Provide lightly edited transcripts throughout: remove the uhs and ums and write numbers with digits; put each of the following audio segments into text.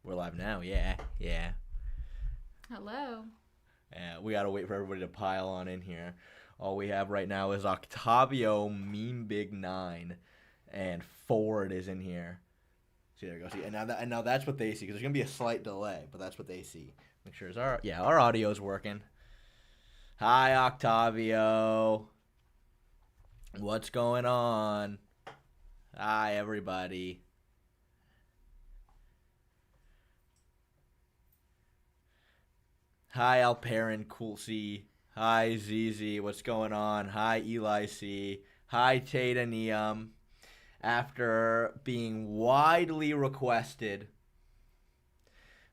We're live now. Yeah. Hello. We gotta wait for everybody to pile on in here. All we have right now is Octavio, Mean Big 9, and Ford is in here. See, there we go. See, and now that's what they see, because there's gonna be a slight delay, but that's what they see. Make sure our audio's working. Hi, Octavio. What's going on? Hi, everybody. Hi, Alperin Coolsey. Hi, ZZ. What's going on? Hi, Eli C. Hi, Tata Neum. After being widely requested,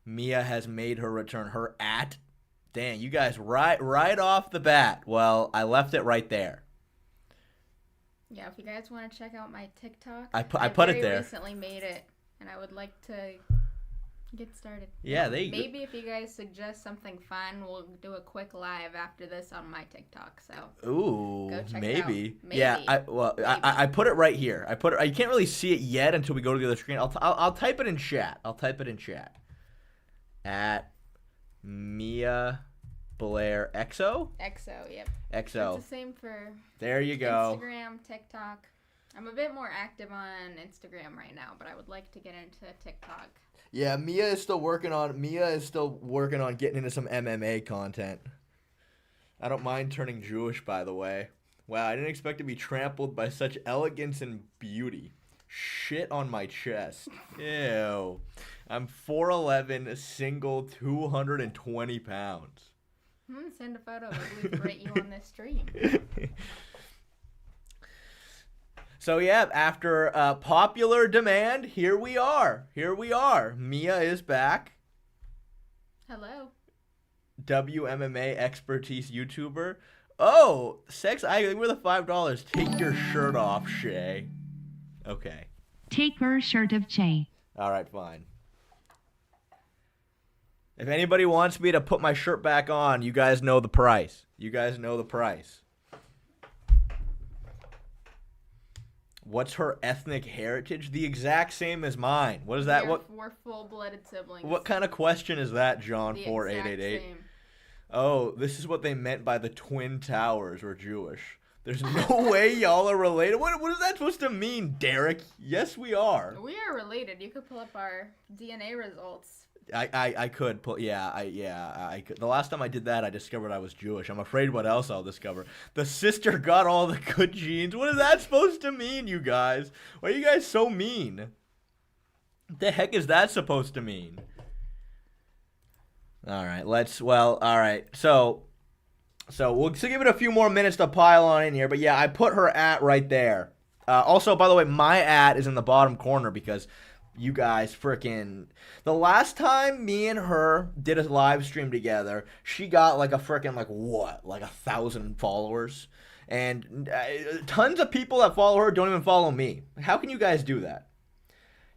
Mia has made her return. Her at, damn, you guys right off the bat. Well, I left it right there. Yeah, if you guys want to check out my TikTok, I put it there. I recently made it, and I would like to get started. Yeah, maybe if you guys suggest something fun, we'll do a quick live after this on my TikTok. So ooh, go check maybe. it out. Maybe. Yeah, I put it right here. You can't really see it yet until we go to the other screen. I'll type it in chat. At Mia Blair XO. Yep. XO. It's the same for. There you go. Instagram, TikTok. I'm a bit more active on Instagram right now, but I would like to get into TikTok. Yeah, Mia is still working on getting into some MMA content. I don't mind turning Jewish, by the way. Wow, I didn't expect to be trampled by such elegance and beauty. Shit on my chest. Ew. I'm 4'11", single, 220 pounds. I'm going to send a photo of we rate you on this stream. So yeah, after popular demand, here we are. Mia is back. Hello. WMMA expertise YouTuber. Oh, we're the $5. Take your shirt off, Shay. Okay. Take your shirt off, Shay. All right, fine. If anybody wants me to put my shirt back on, you guys know the price. What's her ethnic heritage? The exact same as mine. What is that? We're full-blooded siblings. What kind of question is that, John? The 4888. exact same. Oh, this is what they meant by the Twin Towers were Jewish. There's no way y'all are related. What is that supposed to mean, Derek? Yes, we are. We are related. You could pull up our DNA results. I could pull. I could. The last time I did that, I discovered I was Jewish. I'm afraid what else I'll discover. The sister got all the good genes. What is that supposed to mean, you guys? Why are you guys so mean? What the heck is that supposed to mean? All right, all right. So we'll give it a few more minutes to pile on in here. But yeah, I put her at right there. Also, by the way, my at is in the bottom corner because you guys freaking. The last time me and her did a live stream together, she got like 1,000 followers. And tons of people that follow her don't even follow me. How can you guys do that?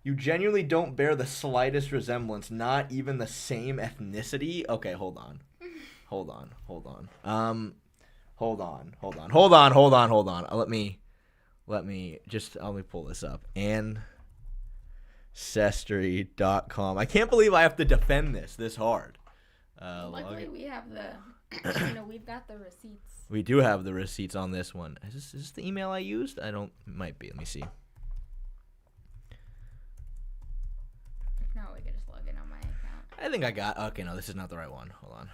You genuinely don't bear the slightest resemblance, not even the same ethnicity. Okay, hold on. Let me pull this up. Ancestry.com. I can't believe I have to defend this hard. Luckily, we have we've got the receipts. We do have the receipts on this one. Is this the email I used? Might be. Let me see. If not, we could just log in on my account. I think I got. Okay, no, this is not the right one. Hold on.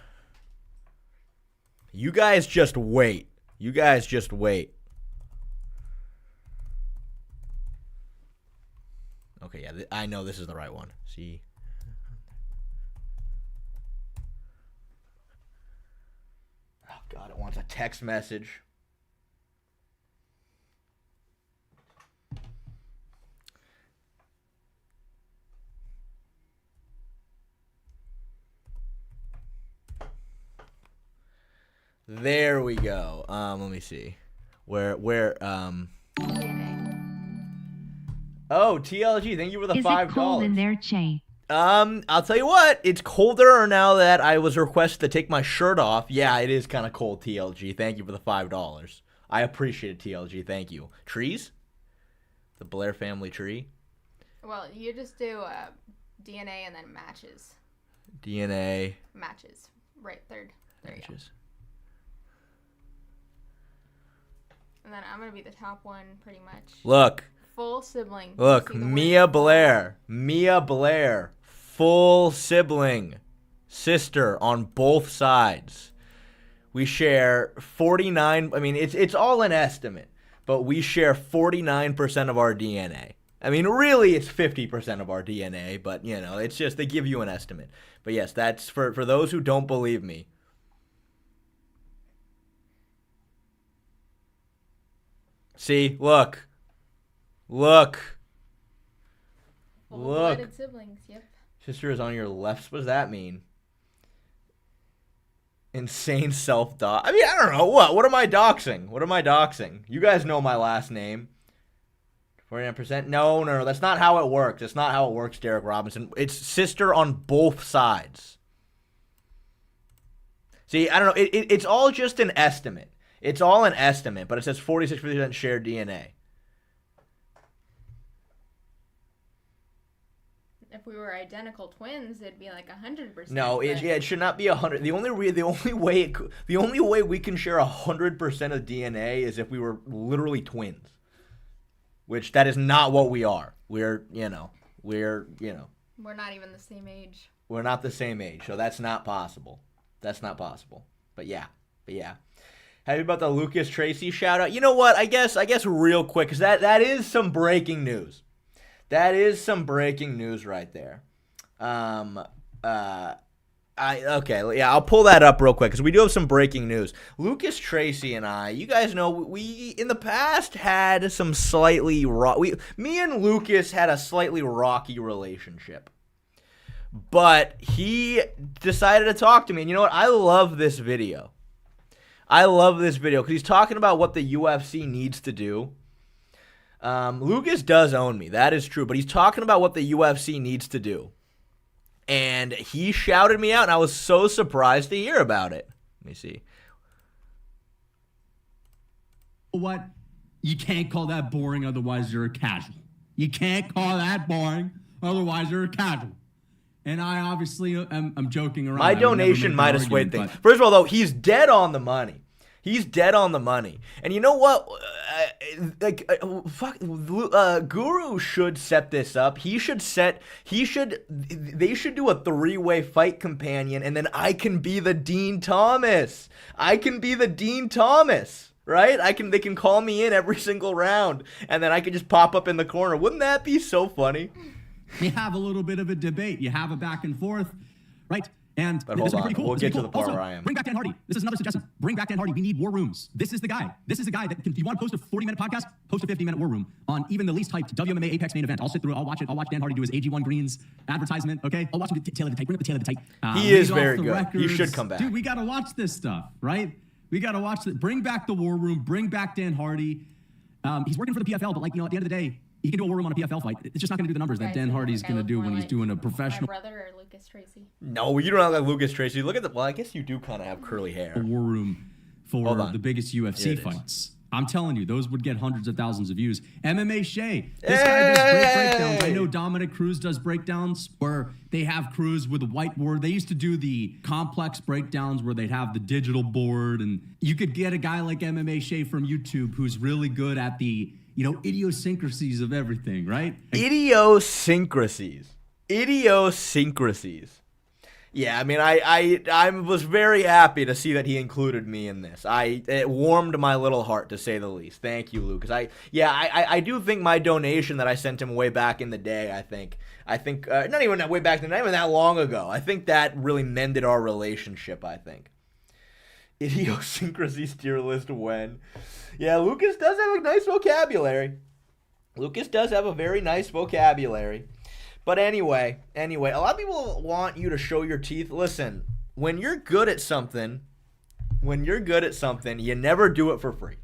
You guys just wait. Okay, yeah, I know this is the right one. See? Oh, God, it wants a text message. There we go. Let me see. Where Oh, TLG, thank you for the $5. Is it cold in there, Shay? I'll tell you what, it's colder now that I was requested to take my shirt off. Yeah, it is kind of cold, TLG. Thank you for the $5. I appreciate it, TLG. Thank you. Trees? The Blair family tree? Well, you just do DNA and then matches. DNA. Matches. Right, third. There Matches. you go. And then I'm going to be the top one, pretty much. Look. Full sibling. Look, Mia Blair. Mia Blair. Full sibling. Sister on both sides. We share 49. I mean, it's all an estimate, but we share 49% of our DNA. I mean, really, it's 50% of our DNA, but, you know, it's just they give you an estimate. But, yes, that's for those who don't believe me. See, look. Look. Full-blooded siblings, yep. Sister is on your left. What does that mean? Insane self-dox. I mean, I don't know. What am I doxing? What am I doxing? You guys know my last name. 49%? No. That's not how it works. That's not how it works, Derek Robinson. It's sister on both sides. See, I don't know. It's all just an estimate. It's all an estimate, but it says 46% shared DNA. If we were identical twins, it'd be like 100%. No, it should not be 100. The only way we can share 100% of DNA is if we were literally twins, which that is not what we are. We're not even the same age. We're not the same age, so that's not possible. That's not possible. But yeah. Happy about the Lucas Tracy shout out. You know what? I guess real quick, because that is some breaking news. That is some breaking news right there. I'll pull that up real quick because we do have some breaking news. Lucas Tracy and I, you guys know, we in the past had some slightly me and Lucas had a slightly rocky relationship. But he decided to talk to me, and you know what? I love this video. Because he's talking about what the UFC needs to do. Lucas does own me. That is true. But he's talking about what the UFC needs to do. And he shouted me out, and I was so surprised to hear about it. Let me see. What? You can't call that boring, otherwise you're a casual. You can't call that boring, otherwise you're a casual. And I obviously am joking around. My donation might have swayed things. First of all, though, he's dead on the money. And you know what? Guru should set this up. They should do a 3-way fight companion, and then I can be the Dean Thomas. Right? They can call me in every single round, and then I can just pop up in the corner. Wouldn't that be so funny? You have a little bit of a debate. You have a back and forth, right? And but hold on, cool. We'll get to the part where I am. Bring back Dan Hardy. This is another suggestion. Bring back Dan Hardy. We need war rooms. This is the guy. That can, if you want to post a 40-minute podcast, post a 50-minute war room on even the least hyped WMMA Apex main event. I'll sit through it. I'll watch it. I'll watch Dan Hardy do his AG1 Greens advertisement. Okay, I'll watch him tail of the tight. Bring up the tail of the tight. He is very good. Records. He should come back. Dude, we got to watch this stuff, right? We got to watch it. Bring back the war room. Bring back Dan Hardy. He's working for the PFL, but at the end of the day, he can do a war room on a PFL fight. It's just not going to do the numbers that Dan Hardy's going to do when he's doing a professional. My brother or Lucas Tracy? No, you don't have like Lucas Tracy. Look at the. Well, I guess you do kind of have curly hair. A war room for the biggest UFC fights. I'm telling you, those would get hundreds of thousands of views. MMA Shay. This guy does great breakdowns. I know Dominic Cruz does breakdowns where they have Cruz with a whiteboard. They used to do the complex breakdowns where they'd have the digital board, and you could get a guy like MMA Shay from YouTube who's really good at the idiosyncrasies of everything, right? Idiosyncrasies. Yeah, I mean, I was very happy to see that he included me in this. It warmed my little heart, to say the least. Thank you, Lucas. I do think my donation that I sent him way back in the day, I think not even that way back then, not even that long ago. I think that really mended our relationship, I think. Idiosyncrasies tier list when. Yeah, Lucas does have a nice vocabulary. Lucas does have a very nice vocabulary. But anyway, a lot of people want you to show your teeth. Listen, when you're good at something, you never do it for free.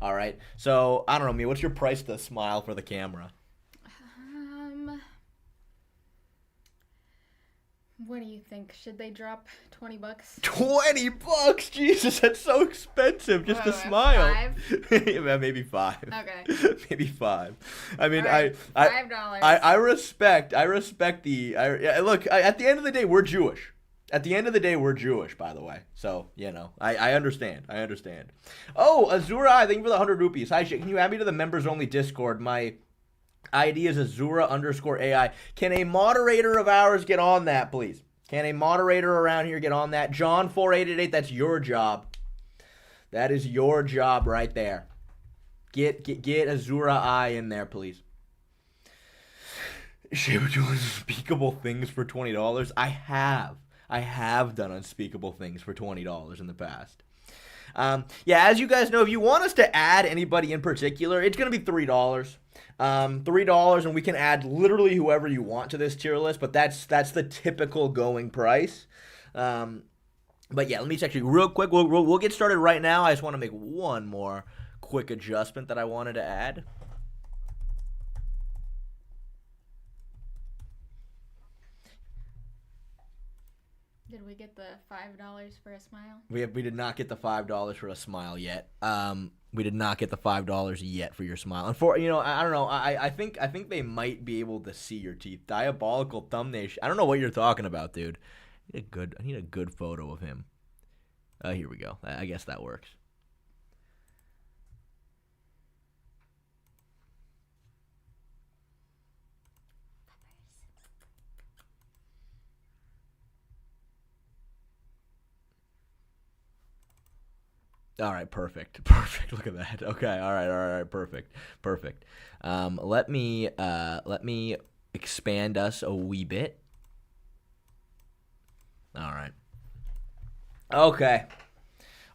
All right? So, I don't know, Mia, what's your price to smile for the camera? What do you think? Should they drop $20? $20? Jesus, that's so expensive. Just a smile. 5? Yeah, maybe 5. Okay. Maybe 5. I mean, Right, $5. I respect the. Look, at the end of the day, we're Jewish. At the end of the day, we're Jewish, by the way. So, I understand. I understand. Oh, Azura, thank you for the 100 rupees. Hi, can you add me to the members-only Discord? My ID is Azura_AI. Can a moderator of ours get on that, please? Can a moderator around here get on that? John 4888, that's your job. That is your job right there. Get Azura I in there, please. Shay, would do unspeakable things for $20? I have done unspeakable things for $20 in the past. Yeah, as you guys know, if you want us to add anybody in particular, it's going to be $3. $3, and we can add literally whoever you want to this tier list, but that's the typical going price. But yeah, let me check you real quick. We'll get started right now. I just want to make one more quick adjustment that I wanted to add. Did we get the $5 for a smile? We did not get the $5 for a smile yet. We did not get the $5 yet for your smile. And for I don't know. I think they might be able to see your teeth. Diabolical thumbnail. I don't know what you're talking about, dude. I need a good photo of him. Here we go. I guess that works. All right, perfect. Look at that. Okay, all right, perfect. Let me expand us a wee bit. All right. Okay.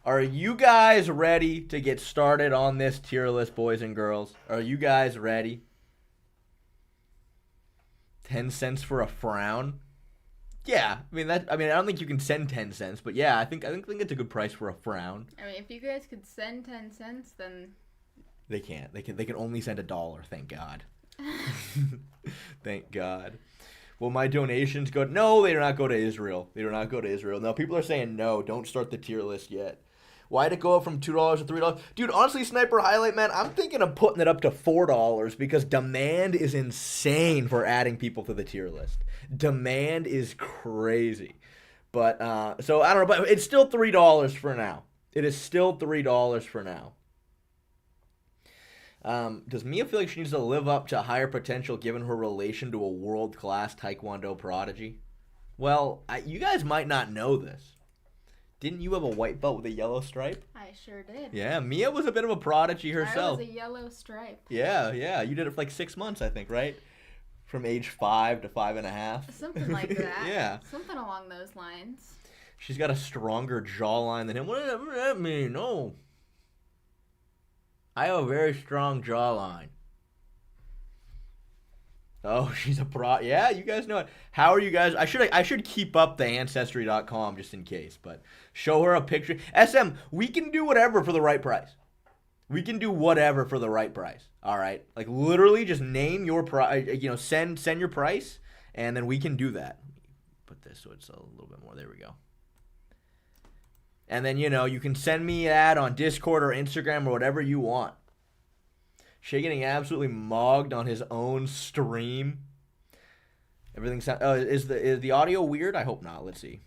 Are you guys ready to get started on this tier list, boys and girls? Are you guys ready? 10 cents for a frown? Yeah, I don't think you can send 10 cents, but yeah, I think it's a good price for a frown. I mean, if you guys could send 10 cents, then they can't. They can only send $1. Thank God. Thank God. Will my donations go? No, they do not go to Israel. No, people are saying no. Don't start the tier list yet. Why'd it go up from $2 to $3? Dude, honestly, Sniper Highlight, man, I'm thinking of putting it up to $4 because demand is insane for adding people to the tier list. Demand is crazy. But, so, I don't know, but it's still $3 for now. It is still $3 for now. Does Mia feel like she needs to live up to higher potential given her relation to a world-class Taekwondo prodigy? Well, you guys might not know this. Didn't you have a white belt with a yellow stripe? I sure did. Yeah, Mia was a bit of a prodigy herself. I was a yellow stripe. Yeah. You did it for like 6 months, I think, right? From age 5 to 5.5. Something like that. Yeah. Something along those lines. She's got a stronger jawline than him. What does that mean? No. I have a very strong jawline. Oh, she's a pro. Yeah, you guys know it. How are you guys? I should keep up the Ancestry.com just in case, but show her a picture. SM, we can do whatever for the right price. All right? Like, literally just name your price, send your price, and then we can do that. Put this so it's a little bit more. There we go. And then, you can send me that on Discord or Instagram or whatever you want. Shay getting absolutely mogged on his own stream. Everything sounds. Is the audio weird? I hope not. Let's see.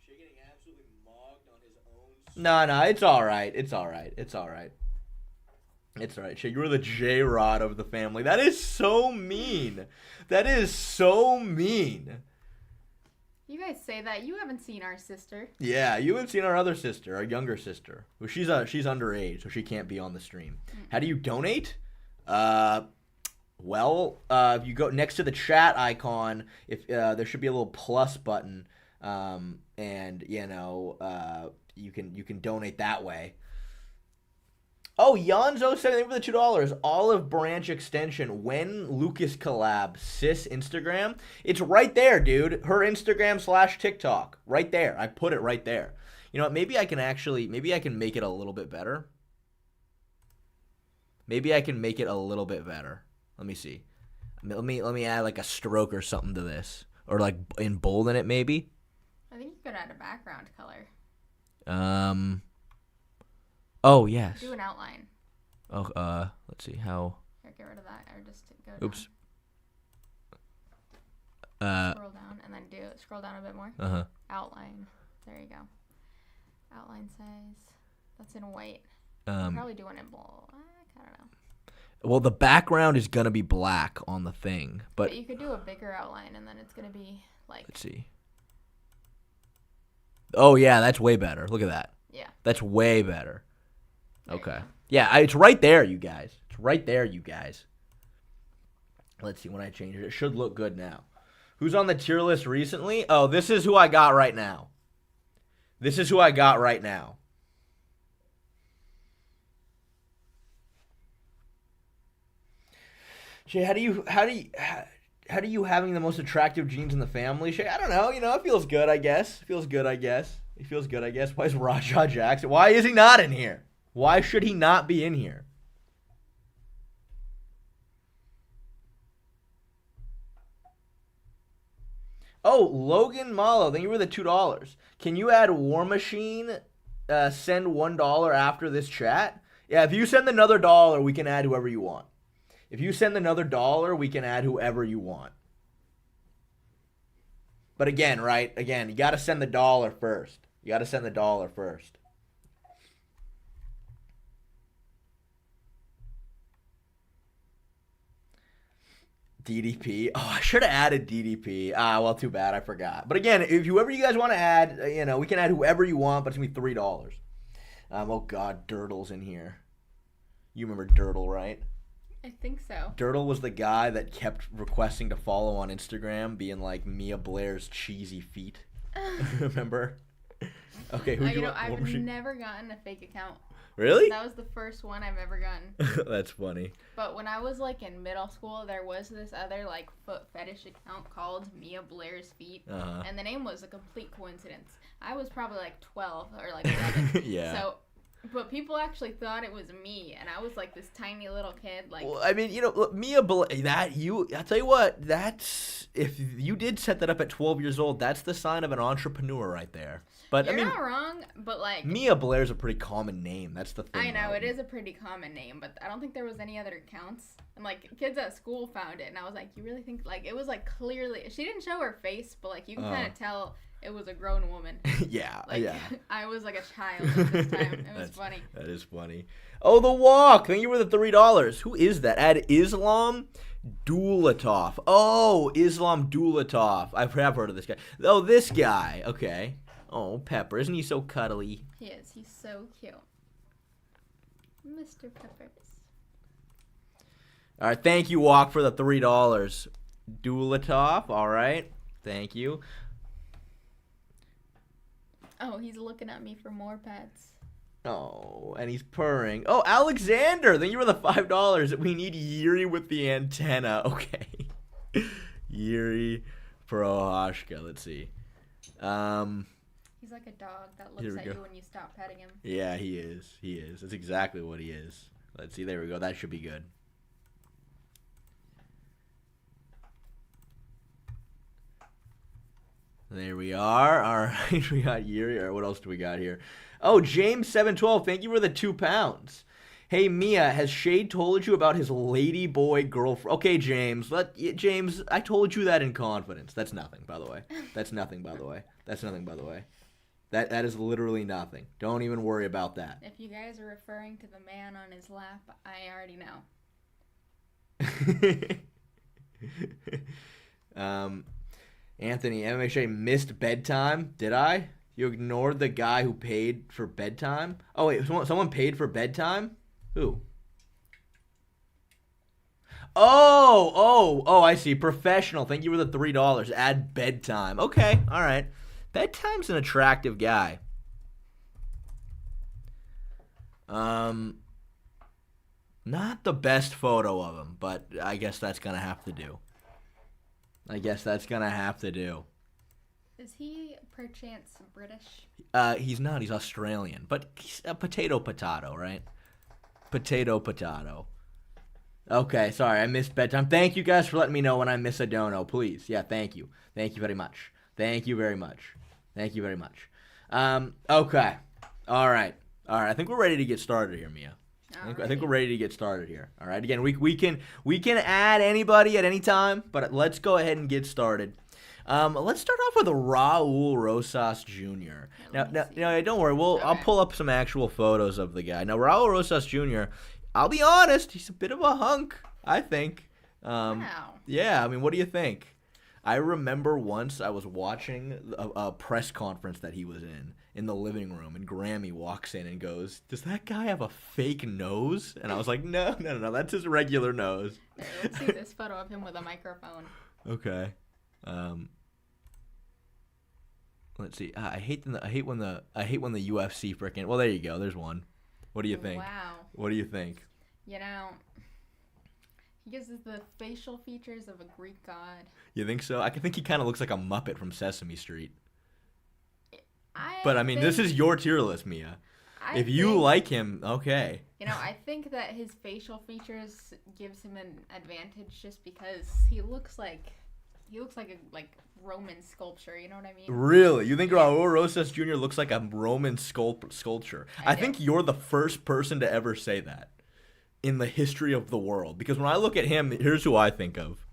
Shay getting absolutely mogged on his own stream. No, it's all right. It's all right. Shay, you're the J-Rod of the family. That is so mean. You guys say that. You haven't seen our sister. Yeah, you haven't seen our other sister, our younger sister. Well, she's underage, so she can't be on the stream. How do you donate? If you go next to the chat icon, if there should be a little plus button, and you can donate that way. Oh, Yonzo said for the $2. Olive Branch extension. When Lucas collab. Sis Instagram. It's right there, dude. Her Instagram / TikTok. Right there. I put it right there. You know what? Maybe I can make it a little bit better. Let me see. Let me add like a stroke or something to this. or like in bold in it maybe. I think you could add a background color. Oh yes. Do an outline. Oh, let's see how. Here, get rid of that, or just go down. Oops. Scroll down and then scroll down a bit more. Outline. There you go. Outline size. That's in white. Probably do one in bold. I don't know. Well, the background is gonna be black on the thing, but you could do a bigger outline and then it's gonna be like. Let's see. Oh yeah, that's way better. Look at that. Yeah. That's way better. There Okay. Yeah, it's right there, you guys. It's right there, you guys. Let's see when I change it. It should look good now. Who's on the tier list recently? Oh, this is who I got right now. This is who I got right now. Shay, how do you having the most attractive genes in the family? Shay, I don't know. It feels good, I guess. It feels good, I guess. Why is Rajah Jackson? Why is he not in here? Why should he not be in here? Oh, Logan Malo, thank you for the $2. Can you add War Machine? Send $1 after this chat. Yeah, if you send another $1, we can add whoever you want. If you send another $1, we can add whoever you want. But again, right? Again, you got to send the $1 first. You got to send the $1 first. DDP. Oh, I should have added DDP. Well, too bad. I forgot. But again, if whoever you guys want to add, we can add whoever you want, but it's going to be $3. Oh, God, Dirtle's in here. You remember Dirtle, right? I think so. Dirtle was the guy that kept requesting to follow on Instagram, being like Mia Blair's cheesy feet. Remember? Okay, who do you want? I've never gotten a fake account. Really? That was the first one I've ever gotten. That's funny. But when I was like in middle school, there was this other like foot fetish account called Mia Blair's Feet, and the name was a complete coincidence. I was probably like 12 or like 11. Yeah. So, but people actually thought it was me, and I was like this tiny little kid. Like, well, I mean, look, Mia Blair, I'll tell you what, that's, if you did set that up at 12 years old, that's the sign of an entrepreneur right there. But you're not wrong, but like Mia Blair's a pretty common name. That's the thing. I know it is a pretty common name, but I don't think there was any other accounts. And like kids at school found it, and I was like, you really think like it was like clearly she didn't show her face, but like you can kind of tell it was a grown woman. Yeah, like, yeah. I was like a child at this time. It was funny. That is funny. Oh, The Walk. Thank you for the $3. Who is that? Add Islam Dulatov. Oh, Islam Dulatov. I have heard of this guy. Oh, this guy. Okay. Oh, Pepper. Isn't he so cuddly? He is. He's so cute. Mr. Peppers. All right. Thank you, Walk, for the $3. Dulatov. All right. Thank you. Oh, he's looking at me for more pets. Oh, and he's purring. Oh, Alexander. Thank you for the $5. We need Yuri with the antenna. Okay. Yuri Prohashka. Let's see. He's like a dog that looks at you when you stop petting him. Yeah, he is. He is. That's exactly what he is. Let's see. There we go. That should be good. There we are. All right. We got Yuri. All right, what else do we got here? Oh, James712. Thank you for the £2. Hey, Mia, has Shade told you about his lady boy girlfriend? Okay, James. James, I told you that in confidence. That's nothing, by the way. That's nothing, by the way. That's nothing, by the way. That is literally nothing. Don't even worry about that. If you guys are referring to the man on his lap, I already know. Anthony, MHA missed bedtime. Did I? You ignored the guy who paid for bedtime? Oh, wait. Someone paid for bedtime? Who? Oh, I see. Professional. Thank you for the $3. Add bedtime. Okay. All right. Bedtime's an attractive guy. Not the best photo of him, but I guess that's going to have to do. Is he perchance British? He's not. He's Australian. But he's a potato, right? Potato. Okay, sorry, I missed bedtime. Thank you guys for letting me know when I miss a dono, please. Yeah, thank you. Thank you very much. Thank you very much. Thank you very much. Okay. All right. I think we're ready to get started here, Mia. I think we're ready to get started here. All right. Again, we can add anybody at any time, but let's go ahead and get started. Let's start off with Raul Rosas Jr. Now, don't worry. I'll pull up some actual photos of the guy. Now, Raul Rosas Jr., I'll be honest, he's a bit of a hunk, I think. Wow. Yeah, I mean, what do you think? I remember once I was watching a press conference that he was in the living room, and Grammy walks in and goes, "Does that guy have a fake nose?" And I was like, no, that's his regular nose. There, let's see this photo of him with a microphone. Okay. Let's see. I hate when the UFC freaking. Well, there you go. There's one. What do you think? Wow. What do you think? You know, he gives us the facial features of a Greek god. You think so? I think he kind of looks like a Muppet from Sesame Street. But I mean, this is your tier list, Mia. If you like him, okay. You know, I think that his facial features gives him an advantage just because he looks like a Roman sculpture. You know what I mean? Really? You think Raul Rosas Jr. looks like a Roman sculpture? I think you're the first person to ever say that in the history of the world. Because when I look at him, here's who I think of.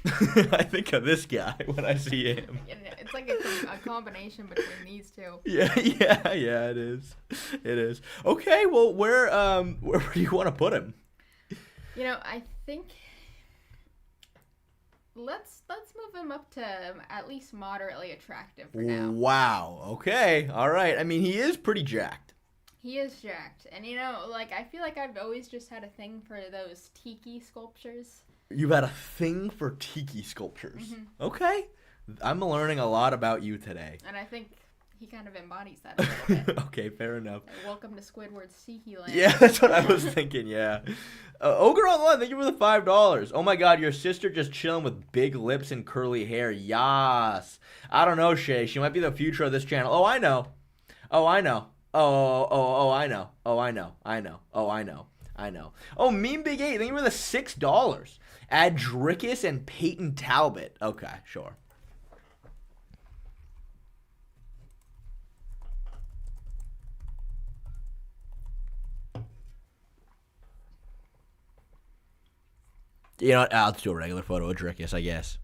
I think of this guy when I see him. It's like a combination between these two. Yeah, it is. It is. Okay, well, where do you want to put him? You know, I think let's move him up to at least moderately attractive for now. Wow. Okay. All right. I mean, he is pretty jacked. He is jacked. And you know, like, I feel like I've always just had a thing for those tiki sculptures. You've had a thing for tiki sculptures. Mm-hmm. Okay. I'm learning a lot about you today. And I think he kind of embodies that a little bit. Okay, fair enough. Like, welcome to Squidward's Tiki Land. Yeah, that's what I was thinking, yeah. Ogre Online, thank you for the $5. Oh my god, your sister just chilling with big lips and curly hair. Yas. I don't know, Shay. She might be the future of this channel. Oh, I know. Oh, I know. Oh, I know. Oh, I know. I know. Oh, I know. I know. Oh, Meme Big 8, thank you for the $6. Adricus and Peyton Talbot. Okay, sure. You know what? I'll just do a regular photo of Drickus, I guess.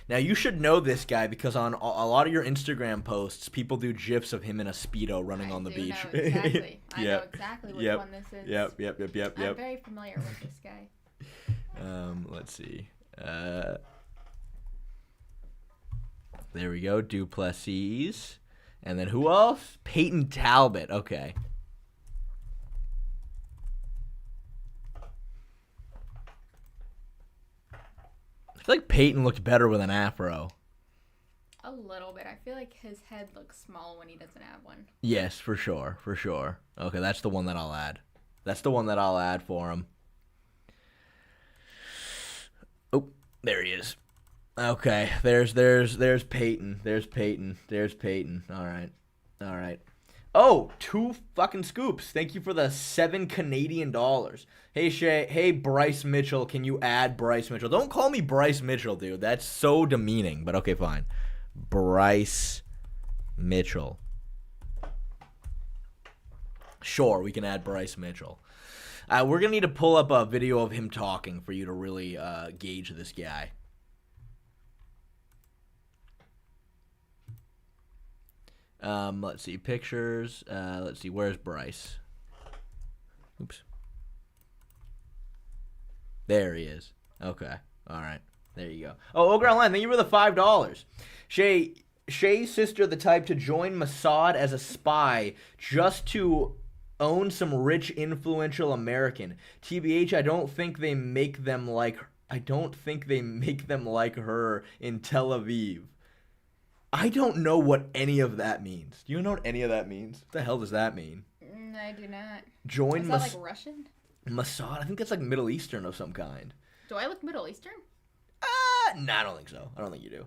Now, you should know this guy because on a lot of your Instagram posts, people do GIFs of him in a Speedo running on the beach. Know exactly. I know exactly which one this is. Yep. I'm very familiar with this guy. Let's see. There we go. Duplessis. And then who else? Peyton Talbot. Okay. I feel like Peyton looked better with an afro. A little bit. I feel like his head looks small when he doesn't have one. Yes, for sure. Okay, that's the one that I'll add. That's the one that I'll add for him. Oh, there he is. Okay, there's Peyton. There's Peyton. All right. Oh, 2 fucking scoops. Thank you for the $7 Canadian. Hey, Shay. Hey, Bryce Mitchell. Can you add Bryce Mitchell? Don't call me Bryce Mitchell, dude. That's so demeaning. But okay, fine. Bryce Mitchell. Sure, we can add Bryce Mitchell. We're going to need to pull up a video of him talking for you to really gauge this guy. Let's see. Pictures. Let's see. Where's Bryce? Oops. There he is. Okay. All right. There you go. Oh, Ogre Online, thank you for the $5. Shay's sister, the type to join Mossad as a spy just to own some rich, influential American. TBH, I don't think they make them like her in Tel Aviv. I don't know what any of that means. Do you know what any of that means? What the hell does that mean? I do not. Join Is that like Russian? Mossad? I think that's like Middle Eastern of some kind. Do I look Middle Eastern? No, I don't think so. I don't think you do.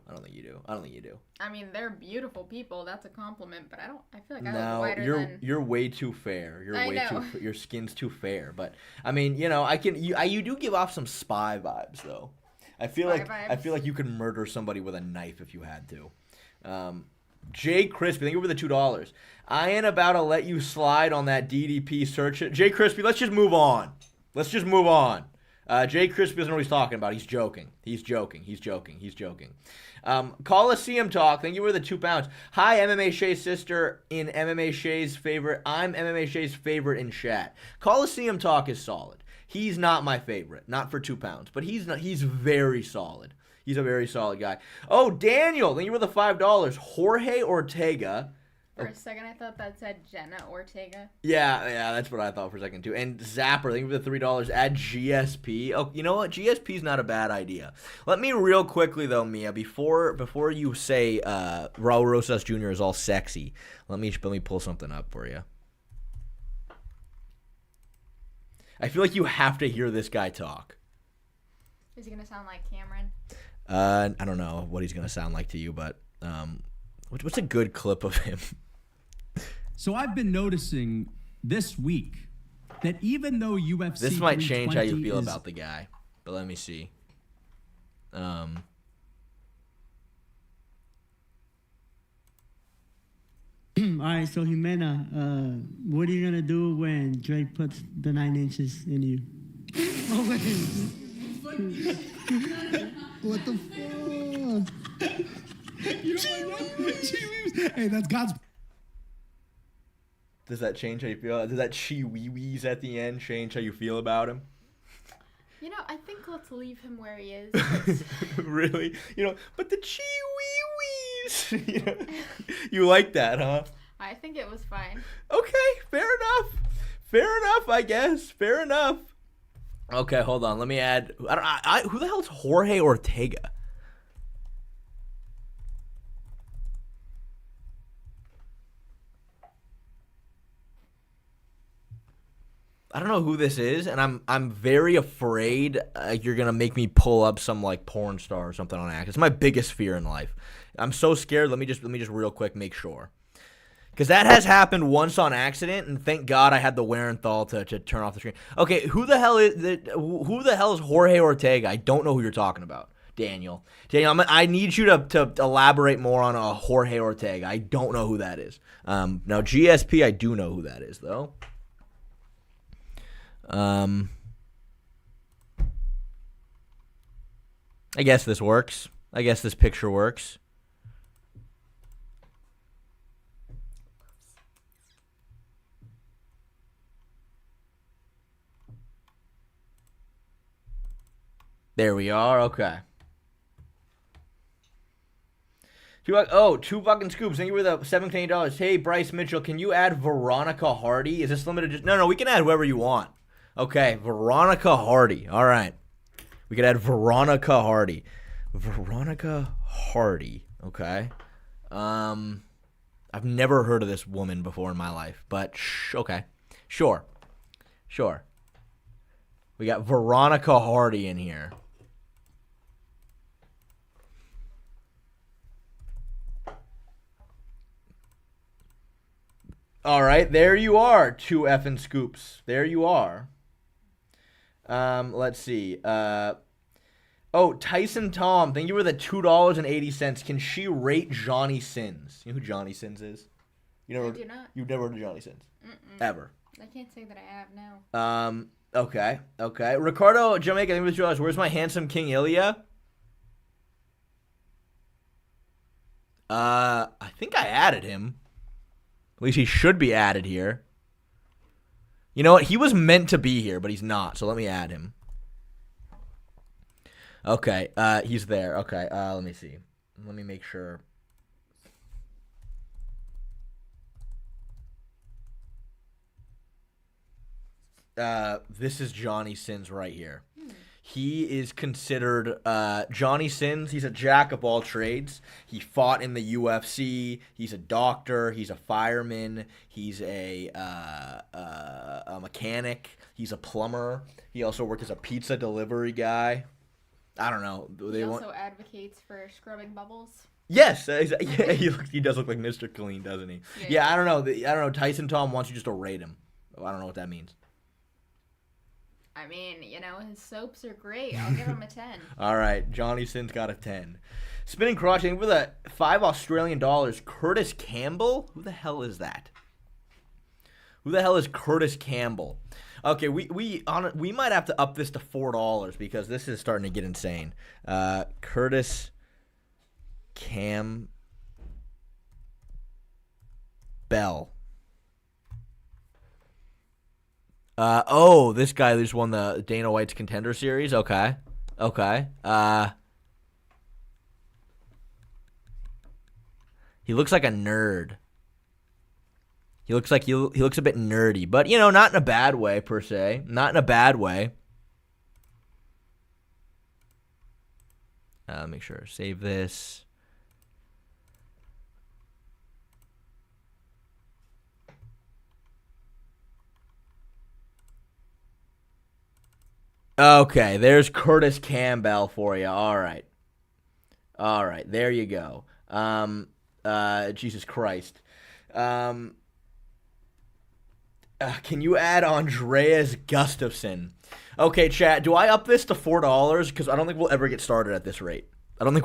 I mean, they're beautiful people. That's a compliment, but I feel like I No, look whiter than. you're way too fair. I know. Your skin's too fair. But I mean, you do give off some spy vibes though. I feel like you could murder somebody with a knife if you had to. Jay Crispy, thank you for the $2. I ain't about to let you slide on that DDP search. Jay Crispy, let's just move on. Jay Crispy doesn't know what he's talking about. He's joking. Coliseum Talk, thank you for the £2. Hi, MMA Shay's sister in MMA Shay's favorite. I'm MMA Shay's favorite in chat. Coliseum Talk is solid. He's not my favorite, not for £2, but he's very solid. He's a very solid guy. Oh, Daniel, thank you for the $5. Jorge Ortega. For a second, I thought that said Jenna Ortega. Yeah, that's what I thought for a second, too. And Zapper, thank you for the $3. Add GSP. Oh, you know what? GSP's not a bad idea. Let me real quickly, though, Mia, before you say Raul Rosas Jr. is all sexy, let me pull something up for you. I feel like you have to hear this guy talk. Is he going to sound like Cameron? I don't know what he's going to sound like to you, but what's a good clip of him? So I've been noticing this week that even though UFC this might change how you feel is... about the guy, but let me see. All right, so Jimena, what are you gonna do when Drake puts the 9 inches in you? What the fuck? Hey, that's God's. Does that change how you feel? Does that chi-wee-wees at the end change how you feel about him? You know, I think let's leave him where he is. Really? But the chi-wee-wees. You like that, huh? I think it was fine. Okay, fair enough, I guess. Fair enough. Okay, hold on. Let me add. Who the hell is Jorge Ortega? I don't know who this is, and I'm very afraid you're gonna make me pull up some like porn star or something on accident. It's my biggest fear in life. I'm so scared. Let me just real quick make sure, because that has happened once on accident, and thank God I had the Werenthal to turn off the screen. Okay, who the hell is Jorge Ortega? I don't know who you're talking about, Daniel. I need you to elaborate more on Jorge Ortega. I don't know who that is. Now GSP, I do know who that is though. I guess this works. I guess this picture works. There we are. Okay. Two fucking scoops. Thank you for the $7 Canadian. Hey, Bryce Mitchell, can you add Veronica Hardy? Is this limited? No, we can add whoever you want. Okay, Veronica Hardy. All right. We could add Veronica Hardy. Okay. I've never heard of this woman before in my life, but okay. Sure. We got Veronica Hardy in here. All right, there you are. 2 effing scoops. There you are. Let's see. Tyson Tom, thank you for the $2.80. Can she rate Johnny Sins? You know who Johnny Sins is? I do not. You've never heard of Johnny Sins? Mm-mm. Ever? I can't say that I have now. Okay. Ricardo Jamaica, thank you for the $2. Where's my handsome King Ilya? I think I added him. At least he should be added here. You know what? He was meant to be here, but he's not. So let me add him. Okay. He's there. Okay. Let me see. Let me make sure. This is Johnny Sins right here. He is considered Johnny Sins. He's a jack of all trades. He fought in the UFC. He's a doctor. He's a fireman. He's a mechanic. He's a plumber. He also worked as a pizza delivery guy. I don't know. He also advocates for scrubbing bubbles. Yes, yeah, he does look like Mr. Clean, doesn't he? Yeah, I don't know. I don't know. Tyson Tom wants you just to rate him. I don't know what that means. I mean, his soaps are great. I'll give him a 10. All right, Johnny Sin's got a 10. Spinning crotch, I think with a $5 Australian, Curtis Campbell. Who the hell is that? Who the hell is Curtis Campbell? Okay, we might have to up this to $4 because this is starting to get insane. Curtis Bell. This guy just won the Dana White's Contender Series. Okay. He looks like a nerd. He looks a bit nerdy, but not in a bad way per se. Not in a bad way. Make sure to save this. Okay, there's Curtis Campbell for you. All right, there you go. Jesus Christ. Can you add Andreas Gustafsson? Okay, chat, do I up this to $4? Because I don't think we'll ever get started at this rate. I don't even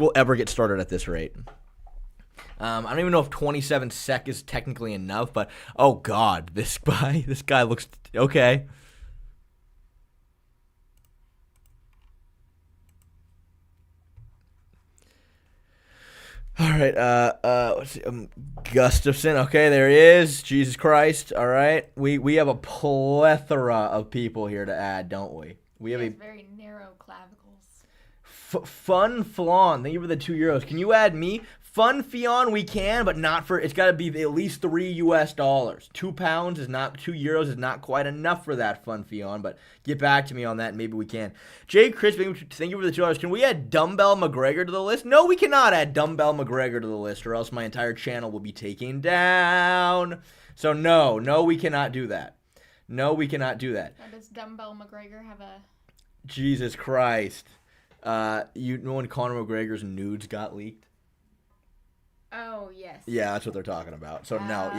know if 27 sec is technically enough, but oh god, this guy looks okay. All right, let's see, Gustafson. Okay, there he is. Jesus Christ. All right, we have a plethora of people here to add, don't we? We have very narrow clavicles. Fun Flan. Thank you for the €2. Can you add me? Fun Fion, we can, but not for. It's got to be at least $3. £2 is not €2 is not quite enough for that Fun Fion. But get back to me on that, and maybe we can. Jay Chris, thank you for the $2. Can we add Dumbbell McGregor to the list? No, we cannot add Dumbbell McGregor to the list, or else my entire channel will be taken down. So no, we cannot do that. No, we cannot do that. Now, does Dumbbell McGregor have a? Jesus Christ! You know when Conor McGregor's nudes got leaked? Oh, yes. Yeah, that's what they're talking about. So, no, okay.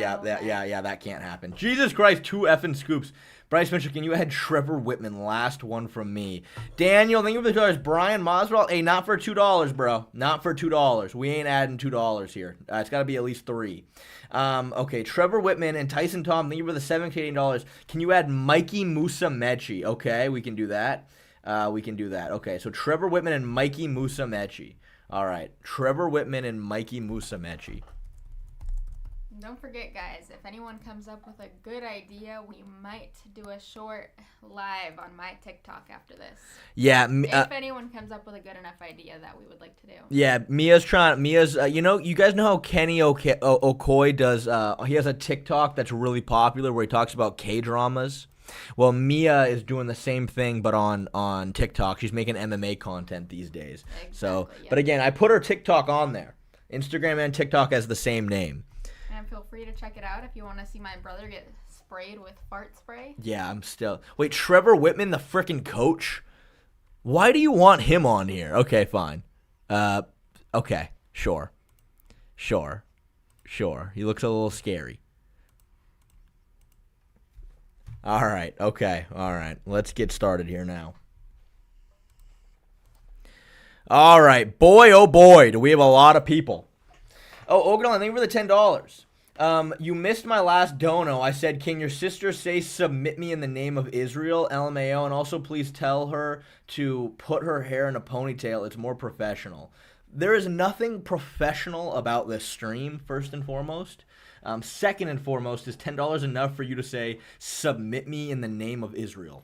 that can't happen. Jesus Christ, 2 effing scoops. Bryce Mitchell, can you add Trevor Whitman? Last one from me. Daniel, thank you for the $2. Brian Moswell, hey, not for $2, bro. Not for $2. We ain't adding $2 here. It's got to be at least 3. Okay, Trevor Whitman and Tyson Tom, thank you for the $7 Canadian. Can you add Mikey Musa Mechie? Okay, we can do that. Okay, so Trevor Whitman and Mikey Musa Mechie. All right, Trevor Whitman and Mikey Musumeci. Don't forget, guys, if anyone comes up with a good idea, we might do a short live on my TikTok after this. Yeah. If anyone comes up with a good enough idea that we would like to do. Yeah, Mia's, you guys know how Kenny Okoye does, he has a TikTok that's really popular where he talks about K-dramas. Well, Mia is doing the same thing, but on TikTok. She's making MMA content these days. Exactly, so, yeah. But again, I put her TikTok on there. Instagram and TikTok has the same name. And feel free to check it out if you want to see my brother get sprayed with fart spray. Yeah, I'm still. Wait, Trevor Whitman, the freaking coach? Why do you want him on here? Okay, fine. Okay, sure. He looks a little scary. All right, okay, all right. Let's get started here now. All right, boy, oh boy, do we have a lot of people. Oh, Ogdon, thank you for the $10. You missed my last dono. I said, can your sister say submit me in the name of Israel, LMAO, and also please tell her to put her hair in a ponytail. It's more professional. There is nothing professional about this stream, first and foremost. Second and foremost, is $10 enough for you to say, submit me in the name of Israel?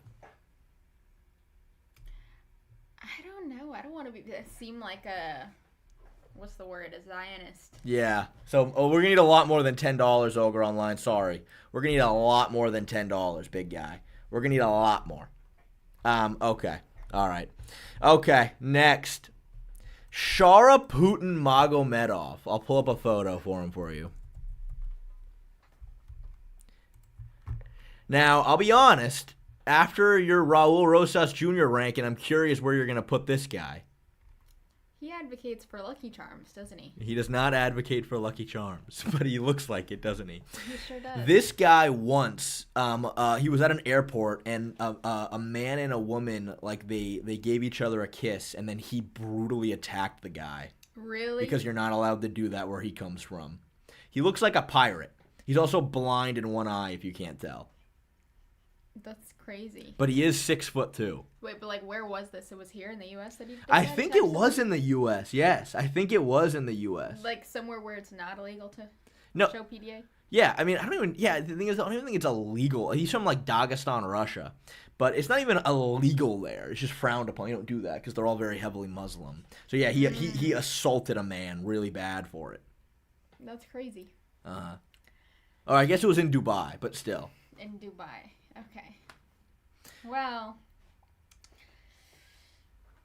I don't know. I don't want to seem like a, what's the word, a Zionist. Yeah. So we're going to need a lot more than $10, Ogre Online. Sorry. We're going to need a lot more than $10, big guy. We're going to need a lot more. Okay. All right. Okay, next. Sharaputin Magomedov. I'll pull up a photo for you. Now, I'll be honest, after your Raul Rosas Jr. ranking, I'm curious where you're going to put this guy. He advocates for Lucky Charms, doesn't he? He does not advocate for Lucky Charms, but he looks like it, doesn't he? He sure does. This guy once, he was at an airport, and a man and a woman, like, they gave each other a kiss, and then he brutally attacked the guy. Really? Because you're not allowed to do that where he comes from. He looks like a pirate. He's also blind in one eye, if you can't tell. That's crazy. But he is 6'2". Wait, but like, where was this? It was here in the U.S. that he did I that? think it was in the U.S. Yes, I think it was in the U.S. Like somewhere where it's not illegal to show PDA? Yeah, I mean, I don't even. Yeah, the thing is, I don't even think it's illegal. He's from like Dagestan, Russia, but it's not even illegal there. It's just frowned upon. You don't do that because they're all very heavily Muslim. So yeah, he assaulted a man really bad for it. That's crazy. Or I guess it was in Dubai, but still. In Dubai. Okay. Well,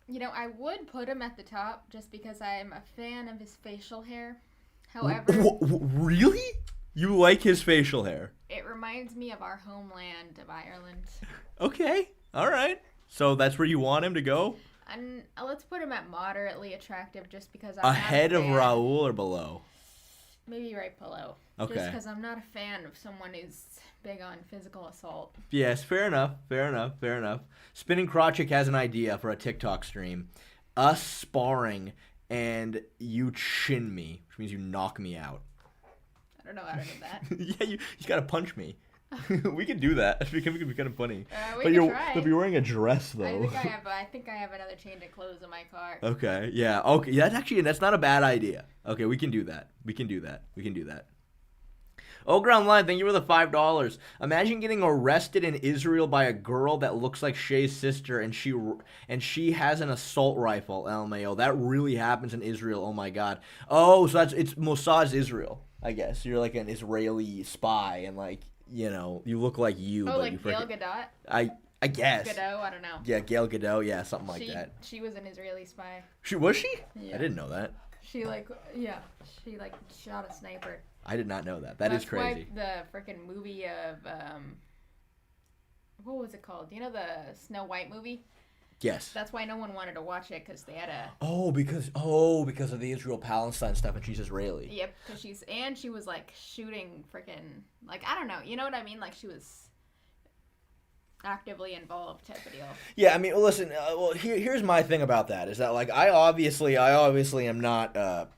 you know, I would put him at the top just because I'm a fan of his facial hair. However, really? You like his facial hair? It reminds me of our homeland of Ireland. Okay. All right. So that's where you want him to go? And let's put him at moderately attractive just because I'm ahead not of Raul or below? Maybe right below. Okay. Just because I'm not a fan of someone who's big on physical assault. Yes, fair enough. Spinning Crotchick has an idea for a TikTok stream. Us sparring and you chin me, which means you knock me out. I don't know how to do that. Yeah, you gotta punch me. We can do that. It could be kind of funny. We can try. But you're wearing a dress though. I think I have another change of clothes in my car. Okay. Yeah. Okay. That's not a bad idea. Okay, we can do that. Oh, Ground Line, thank you for the $5. Imagine getting arrested in Israel by a girl that looks like Shay's sister, and she has an assault rifle. LMAO. That really happens in Israel. Oh my God. Oh, so it's Mossad's Israel. I guess you're like an Israeli spy, and like you look like you. Oh, but like you Gail Gadot. I guess. Gadot, I don't know. Yeah, Gail Gadot. Yeah, something like that. She was an Israeli spy. Was she? Yeah. I didn't know that. She shot a sniper. I did not know that. That's crazy. Why the freaking movie of what was it called? You know the Snow White movie? Yes. That's why no one wanted to watch it because they had a. Because of the Israel-Palestine stuff, and she's Israeli. Yep, because she was like shooting freaking like I don't know, you know what I mean? Like she was actively involved type of deal. Yeah, I mean, listen. Here's my thing about that is that like I obviously am not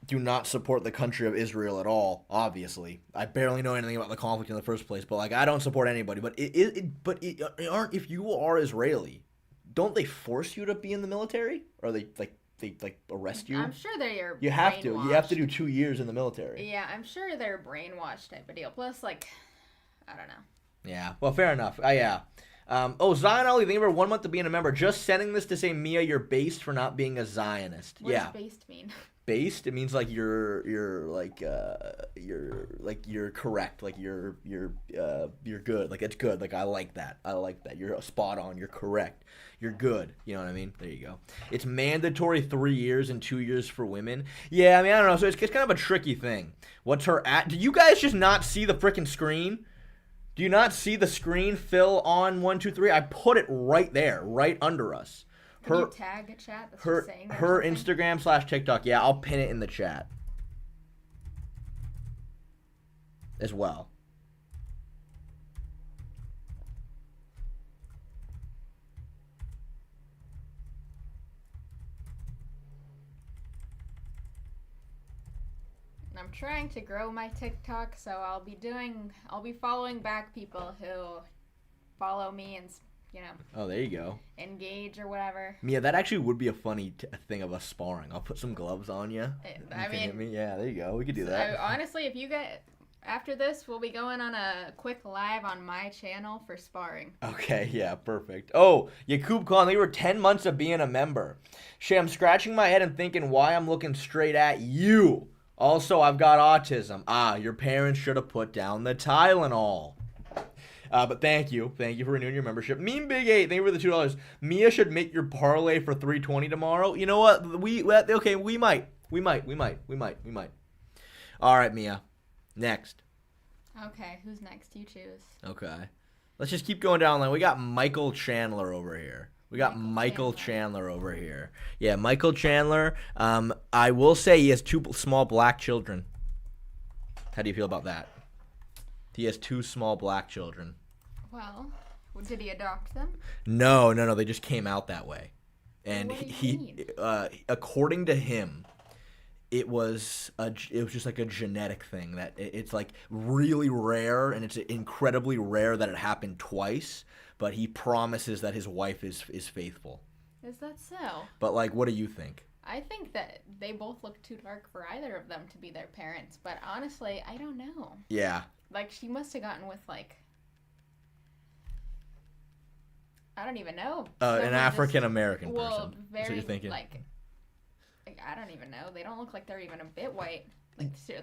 do not support the country of Israel at all. Obviously, I barely know anything about the conflict in the first place. But like I don't support anybody. But if you are Israeli, don't they force you to be in the military, or they arrest you? I'm sure they are. You have to. You have to do 2 years in the military. Yeah, I'm sure they're brainwashed type of deal. Plus, like, I don't know. Yeah. Well, fair enough. Yeah. Zion Ali, thank you for 1 month to being a member. Just sending this to say, Mia, you're based for not being a Zionist. What does based mean? Based, it means like you're correct, like you're good, like it's good, like I like that, you're spot on, you're correct, you're good, you know what I mean? There you go. It's mandatory 3 years and 2 years for women. Yeah, I mean I don't know, so it's kind of a tricky thing. What's her at? Do you guys just not see the freaking screen? Do you not see the screen fill on 1, 2, 3? I put it right there, right under us. Can you tag a chat that's just saying that her Instagram/TikTok. Yeah, I'll pin it in the chat as well. I'm trying to grow my TikTok, so I'll be following back people who follow me and Oh, there you go. Engage or whatever. Mia, that actually would be a funny thing of us sparring. I'll put some gloves on you. Hit me. Yeah, there you go. We could do that. Honestly, if you get after this, we'll be going on a quick live on my channel for sparring. Okay, yeah, perfect. Oh, Yakub Khan, they were 10 months of being a member. Shay, I'm scratching my head and thinking why I'm looking straight at you. Also, I've got autism. Your parents should have put down the Tylenol. But thank you for renewing your membership. Mean Big 8, thank you for the $2. Mia should make your parlay for 320 tomorrow. You know what? We might. All right, Mia. Next. Okay, who's next? You choose. Okay. Let's just keep going down the line. We got Michael Chandler over here. We got Michael Chandler over here. Yeah, Michael Chandler. I will say he has 2 small black children. How do you feel about that? He has 2 small black children. Well, did he adopt them? No. They just came out that way. And What do you mean? according to him, it was just like a genetic thing that it's like really rare, and it's incredibly rare that it happened twice. But he promises that his wife is faithful. Is that so? But like, what do you think? I think that they both look too dark for either of them to be their parents. But honestly, I don't know. Yeah. Like, she must have gotten with, like, I don't even know. An African-American person. Well, very, That's what you're thinking. like, I don't even know. They don't look like they're even a bit white.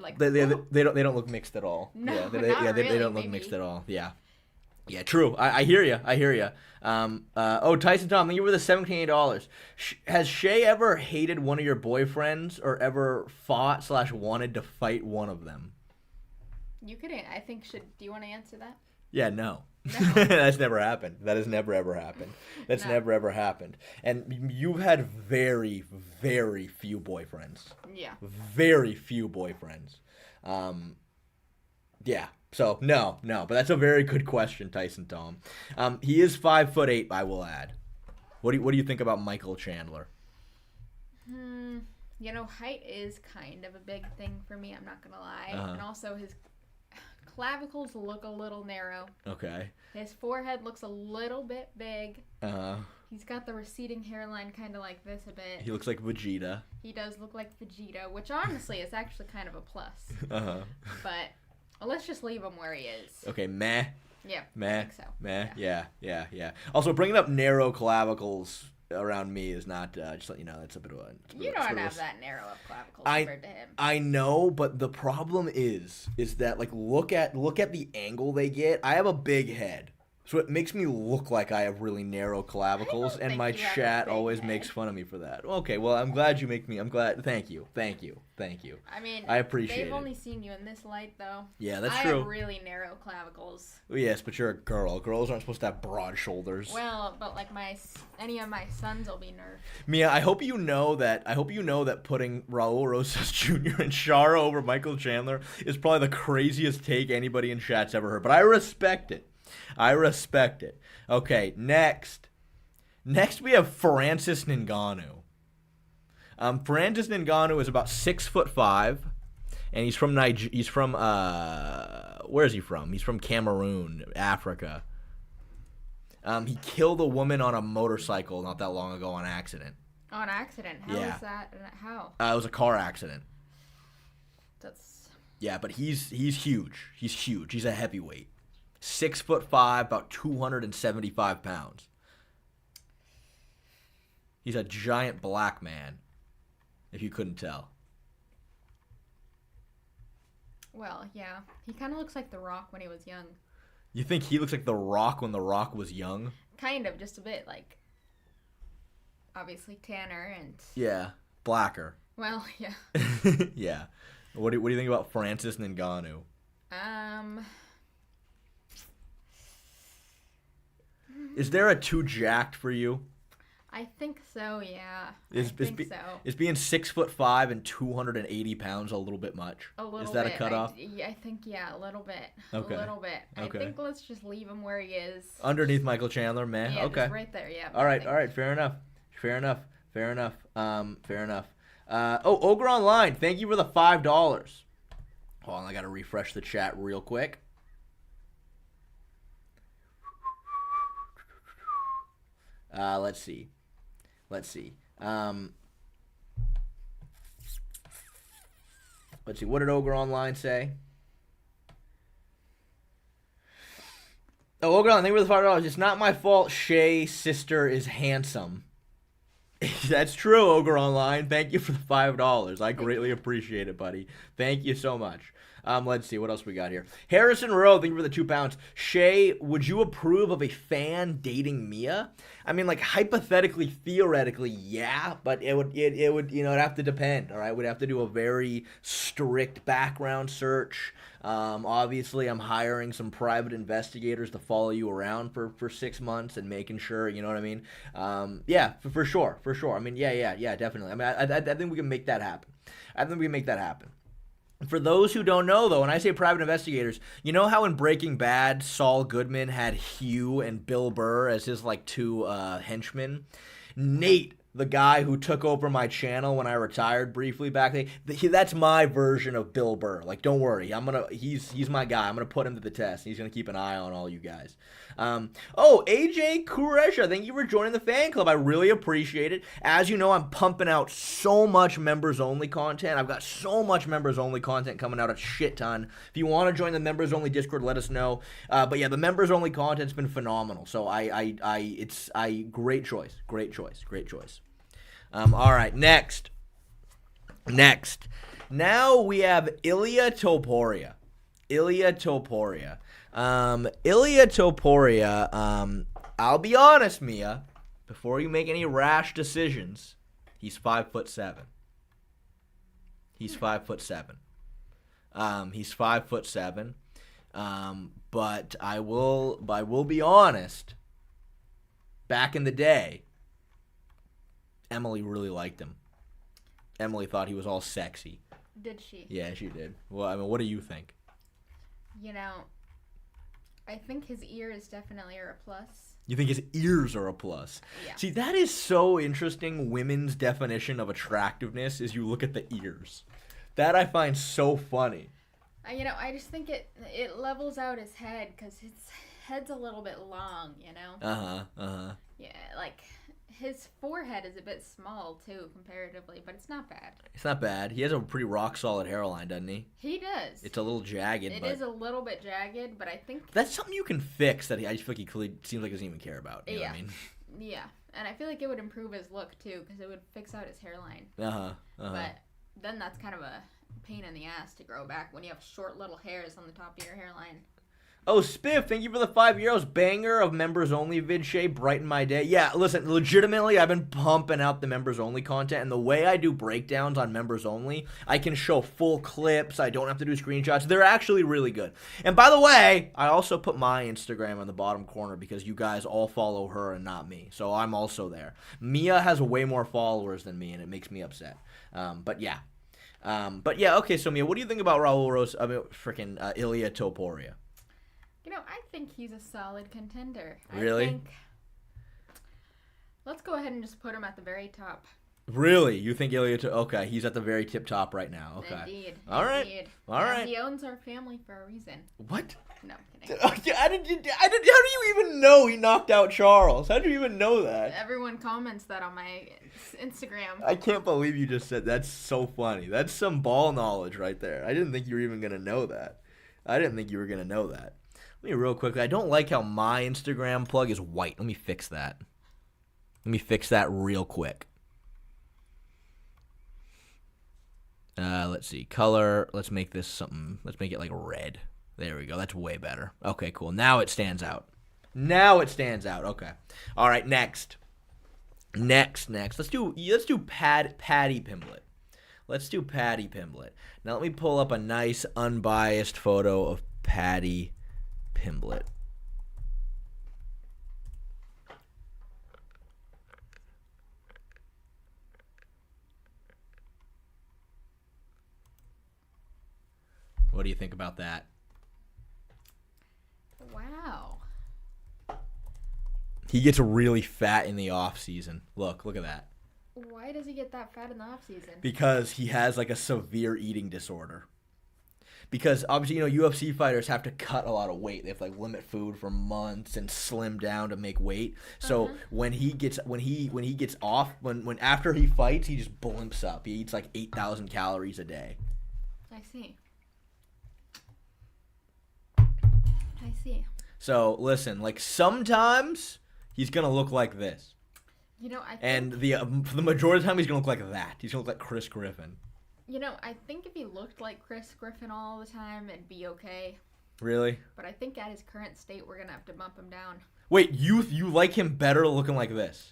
Like They don't look mixed at all. No, yeah, they not don't really, look maybe. mixed at all. Yeah. Yeah, true. I hear you. Tyson Tom, thank you for the $17. Has Shay ever hated one of your boyfriends or ever fought / wanted to fight one of them? You couldn't. I think do you want to answer that? Yeah, no. No. That's never happened. That has never ever happened. That's No. never ever happened. And you've had very, very few boyfriends. Yeah. Very few boyfriends. Yeah. So no. But that's a very good question, Tyson Tom. He is 5'8", I will add. What do you think about Michael Chandler? You know, height is kind of a big thing for me. I'm not gonna lie. Uh-huh. And also his clavicles look a little narrow. Okay. His forehead looks a little bit big. Uh-huh. He's got the receding hairline kind of like this a bit. He looks like Vegeta. He does look like Vegeta, which honestly is actually kind of a plus. Uh-huh. But let's just leave him where he is. Okay, meh. Yeah, Meh. I think so. Meh. Yeah. Also, bringing up narrow clavicles around me is not, just let you know, that's a bit of a... You don't have that narrow of clavicles compared to him. I know, but the problem is that, like, look at the angle they get. I have a big head. So it makes me look like I have really narrow clavicles, and think my you have a chat big always head. makes fun of me for that. Okay, well, I'm glad you make me. I'm glad. Thank you. I mean, I appreciate they've it. only seen you in this light, though. Yeah, that's I true. have really narrow clavicles. Well, yes, but you're a girl. Girls aren't supposed to have broad shoulders. Well, but like any of my sons will be nerfed. Mia, I hope you know that putting Raul Rosas Jr. and Shara over Michael Chandler is probably the craziest take anybody in chat's ever heard. But I respect it. Okay, next we have Francis Ngannou. Francis Ngannou is about 6'5", and he's from where is he from? He's from Cameroon, Africa. He killed a woman on a motorcycle not that long ago on accident. On accident? How Yeah. is that? How? It was a car accident. That's... Yeah, but he's huge. He's huge. He's a heavyweight. 6'5", about 275 pounds. He's a giant black man, if you couldn't tell. Well, yeah. He kind of looks like The Rock when he was young. You think he looks like The Rock when The Rock was young? Kind of, just a bit, like... Obviously tanner and... Yeah, blacker. Well, yeah. Yeah. What do you think about Francis Ngannou? Is there a too jacked for you? I think so, yeah. Is being 6'5" and 280 pounds a little bit much? A little Is that bit. a cutoff? I think, yeah, a little bit. Okay. A little bit. Okay. I think let's just leave him where he is. Underneath Michael Chandler, man. Yeah, Okay. just right there, yeah. All right. Fair enough. Ogre Online, thank you for the $5. Hold on, I gotta refresh the chat real quick. Let's see. Let's see. What did Ogre Online say? Oh, Ogre Online, thank you for the $5. It's not my fault Shay's sister is handsome. That's true, Ogre Online. Thank you for the $5. I greatly appreciate it, buddy. Thank you so much. Let's see what else we got here. Harrison Rowe, thank you for the 2 pounds. Shay, would you approve of a fan dating Mia? I mean, like hypothetically, theoretically, yeah, but it would it'd have to depend. All right, we'd have to do a very strict background search. Obviously, I'm hiring some private investigators to follow you around for 6 months and making sure, you know what I mean? Yeah, for sure. I mean, yeah, definitely. I mean, I think we can make that happen. For those who don't know, though, when I say private investigators, you know how in Breaking Bad, Saul Goodman had Hugh and Bill Burr as his, like, 2 henchmen? Nate, the guy who took over my channel when I retired briefly back then, that's my version of Bill Burr. Like, don't worry, he's my guy. I'm gonna put him to the test. He's gonna keep an eye on all you guys. AJ Kuresha, thank you for joining the fan club. I really appreciate it. As you know, I'm pumping out so much members-only content. I've got so much members-only content coming out, a shit ton. If you want to join the members-only Discord, let us know. But yeah, the members-only content's been phenomenal. So great choice. All right, next. Now we have Ilya Topuria. Ilya Topuria, I'll be honest, Mia, before you make any rash decisions, he's 5'7". He's 5'7". But I will be honest, back in the day, Emily really liked him. Emily thought he was all sexy. Did she? Yeah, she did. Well, I mean, what do you think? You know, I think his ears definitely are a plus. You think his ears are a plus? Yeah. See, that is so interesting. Women's definition of attractiveness is you look at the ears. That I find so funny. I just think it levels out his head because his head's a little bit long, you know? Yeah, like, his forehead is a bit small, too, comparatively, but it's not bad. It's not bad. He has a pretty rock-solid hairline, doesn't he? He does. It's a little jagged, It is a little bit jagged, but I think... That's something you can fix that I just feel like he clearly seems like he doesn't even care about. You know what I mean? Yeah, and I feel like it would improve his look, too, because it would fix out his hairline. But then that's kind of a pain in the ass to grow back when you have short little hairs on the top of your hairline. Oh, Spiff, thank you for the 5 euros. Banger of members-only vid, Shay. Brighten my day. Yeah, listen, legitimately, I've been pumping out the members-only content, and the way I do breakdowns on members-only, I can show full clips. I don't have to do screenshots. They're actually really good. And by the way, I also put my Instagram in the bottom corner because you guys all follow her and not me, so I'm also there. Mia has way more followers than me, and it makes me upset. But yeah, okay, so Mia, what do you think about Ilya Topuria? I think he's a solid contender. Really? Let's go ahead and just put him at the very top. Really? You think Ilya okay, he's at the very tip top right now. Okay. Indeed. All right. He owns our family for a reason. What? No, I'm kidding. How do you even know he knocked out Charles? How do you even know that? Everyone comments that on my Instagram. I can't believe you just said that's so funny. That's some ball knowledge right there. I didn't think you were even going to know that. Let me real quickly. I don't like how my Instagram plug is white. Let me fix that. Real quick. Let's see. Color. Let's make this something. Let's make it like red. There we go. That's way better. Okay, cool. Now it stands out. Okay. All right, next. Let's do Patty Pimblett. Now let me pull up a nice unbiased photo of Patty Pimblett. What do you think about that? Wow. He gets really fat in the off season. Look at that. Why does he get that fat in the off season? Because he has like a severe eating disorder. Because obviously, UFC fighters have to cut a lot of weight. They have to like limit food for months and slim down to make weight. So when he gets off, when after he fights, he just blimps up. He eats like 8,000 calories a day. I see. So listen, like sometimes he's gonna look like this. I think, and the majority of the time he's gonna look like that. He's gonna look like Chris Griffin. You know, I think if he looked like Chris Griffin all the time, it'd be okay. Really? But I think at his current state, we're gonna have to bump him down. Wait, you like him better looking like this?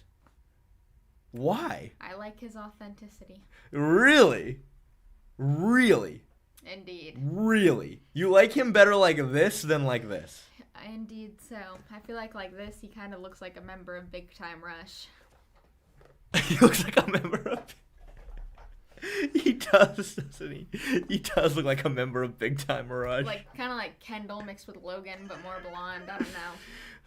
Why? I like his authenticity. Really? Really? Indeed. Really? You like him better like this than like this? Indeed so. I feel like this, he kind of looks like a member of Big Time Rush. He looks like a member of... He does, doesn't he? He does look like a member of Big Time Rush. Like, kind of like Kendall mixed with Logan, but more blonde. I don't know.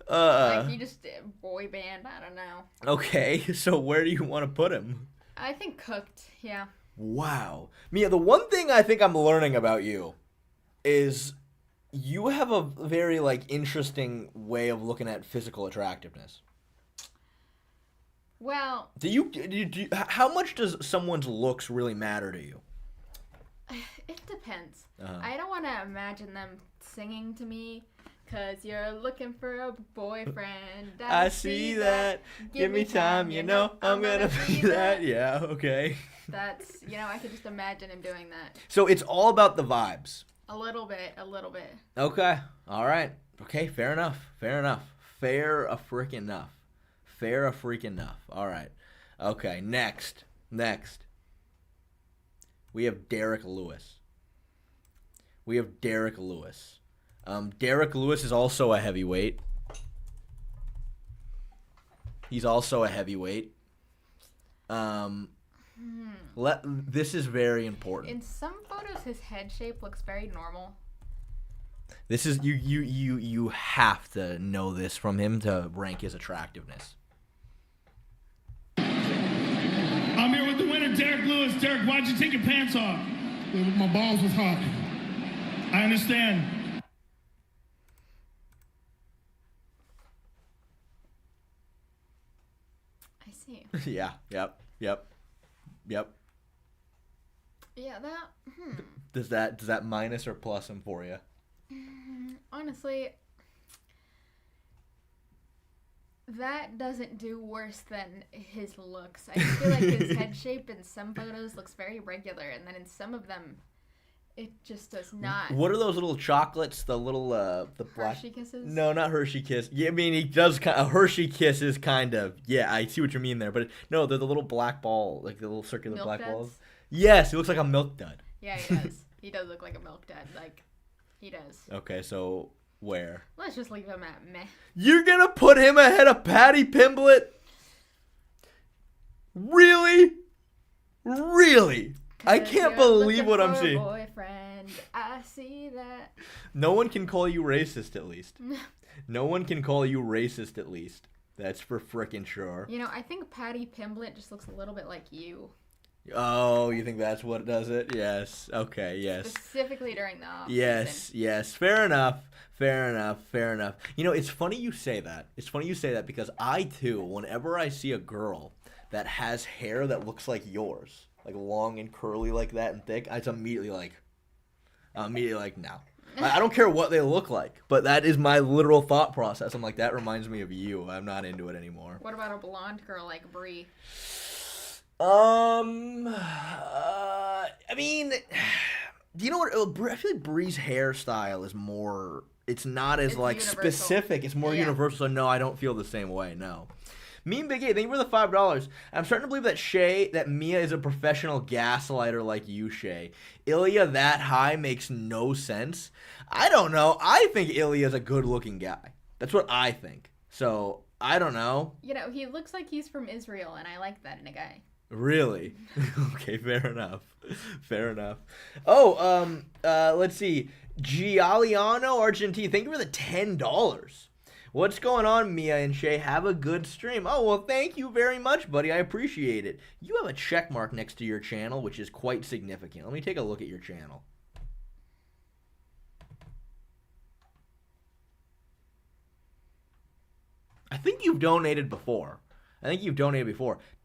Like, he just boy band. I don't know. Okay, so where do you want to put him? I think cooked, yeah. Wow. Mia, the one thing I think I'm learning about you is you have a very, like, interesting way of looking at physical attractiveness. Well... Do you how much does someone's looks really matter to you? It depends. I don't want to imagine them singing to me, "'Cause you're looking for a boyfriend. I see that. Give me time, you know, I'm gonna be that." Yeah, okay. That's, you know, I could just imagine him doing that. So it's all about the vibes. A little bit. Okay, all right. Okay, fair enough. Fair a freaking enough. All right. Okay, next. We have Derek Lewis. Derek Lewis is also a heavyweight. He's also a heavyweight. This is very important. In some photos, his head shape looks very normal. This is you have to know this from him to rank his attractiveness. I'm here with the winner, Derek Lewis. Derek, why'd you take your pants off? My balls was hot. I understand. I see. Yeah. Yep. Yeah, that... Does that minus or plus him for you? Honestly, that doesn't do worse than his looks. I feel like his head shape in some photos looks very regular, and then in some of them, it just does not. What are those little chocolates? The little the black... Hershey Kisses? No, not Hershey Kiss. Yeah, I mean he does kind of, Hershey Kiss is kind of, yeah, I see what you mean there, but no, they're the little black ball, like the little circular Milk black duds? balls. Yes, he looks like a milk dud. Yeah, he does. He does look like a milk dud. Like, he does. Okay, so where? Let's just leave him at meh. You're gonna put him ahead of Patty Pimblett? Really? I can't believe what I'm seeing. Boyfriend, I see that. No one can call you racist, at least. No one can call you racist, at least. That's for frickin' sure. You know, I think Patty Pimblett just looks a little bit like you. Oh, you think that's what does it? Yes. Okay, yes. Specifically during the off season. Yes. Fair enough. You know, it's funny you say that. Because I, too, whenever I see a girl that has hair that looks like yours, like long and curly like that and thick, I'm immediately like, no. I don't care what they look like, but that is my literal thought process. I'm like, that reminds me of you. I'm not into it anymore. What about a blonde girl like Brie? I mean, do you know what? I feel like Bree's hairstyle is more. It's not as like universal. Specific. It's more universal. So no, I don't feel the same way. No. Mean Big A, thank you for the $5. I'm starting to believe that Mia is a professional gaslighter like you, Shay. Ilya that high makes no sense. I don't know. I think Ilya's a good-looking guy. That's what I think. So I don't know. You know, he looks like he's from Israel, and I like that in a guy. Really? Okay, fair enough. Oh, let's see. Giuliano Argentine, thank you for the $10. What's going on, Mia and Shay? Have a good stream. Oh, well, thank you very much, buddy. I appreciate it. You have a check mark next to your channel, which is quite significant. Let me take a look at your channel. I think you've donated before.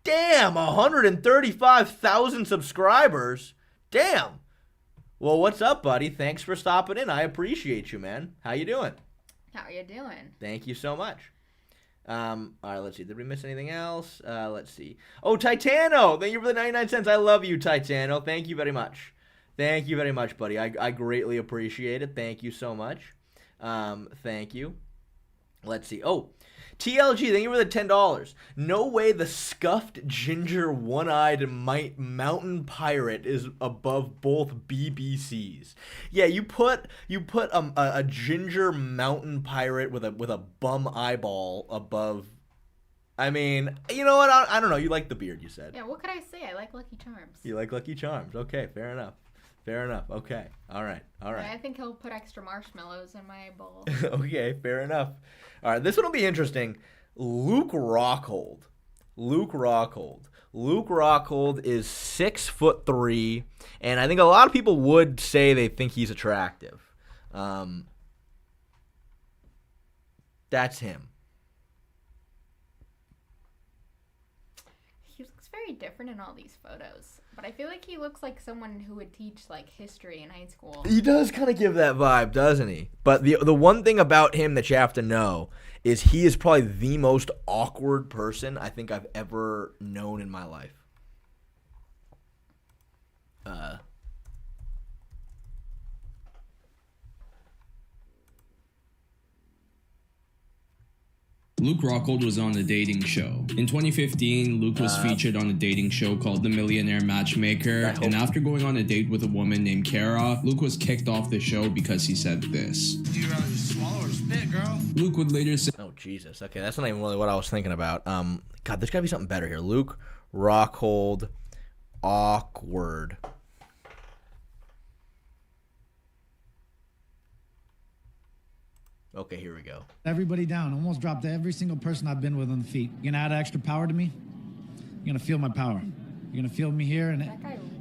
Damn, 135,000 subscribers. Damn. Well, what's up, buddy? Thanks for stopping in. I appreciate you, man. How you doing? How you doing? Thank you so much. All right, let's see. Did we miss anything else? Let's see. Oh, Titano. Thank you for the 99 cents. I love you, Titano. Thank you very much. Thank you very much, buddy. I greatly appreciate it. Thank you so much. Thank you. Let's see. Oh, TLG, thank you for the $10. No way the scuffed ginger one-eyed mountain pirate is above both BBCs. Yeah, you put a ginger mountain pirate with a bum eyeball above. I mean, you know what? I don't know. You like the beard, you said. Yeah, what could I say? I like Lucky Charms. You like Lucky Charms. Okay, fair enough. Fair enough. Okay. All right. Yeah, I think he'll put extra marshmallows in my bowl. Okay, fair enough. All right, this one will be interesting. Luke Rockhold. Luke Rockhold is 6'3", and I think a lot of people would say they think he's attractive. That's him. He looks very different in all these photos, but I feel like he looks like someone who would teach like history in high school. He does kind of give that vibe, doesn't he? But the one thing about him that you have to know is he is probably the most awkward person I think I've ever known in my life. Luke Rockhold was on a dating show. In 2015, Luke was featured on a dating show called The Millionaire Matchmaker, and after going on a date with a woman named Kara, Luke was kicked off the show because he said this. Do you rather swallow or spit, girl? Luke would later say, Oh, Jesus. Okay, that's not even really what I was thinking about. God, there's got to be something better here. Luke Rockhold, awkward. Okay, here we go. Everybody down. Almost dropped every single person I've been with on the feet. You're gonna add extra power to me? You're gonna feel my power. You're gonna feel me here and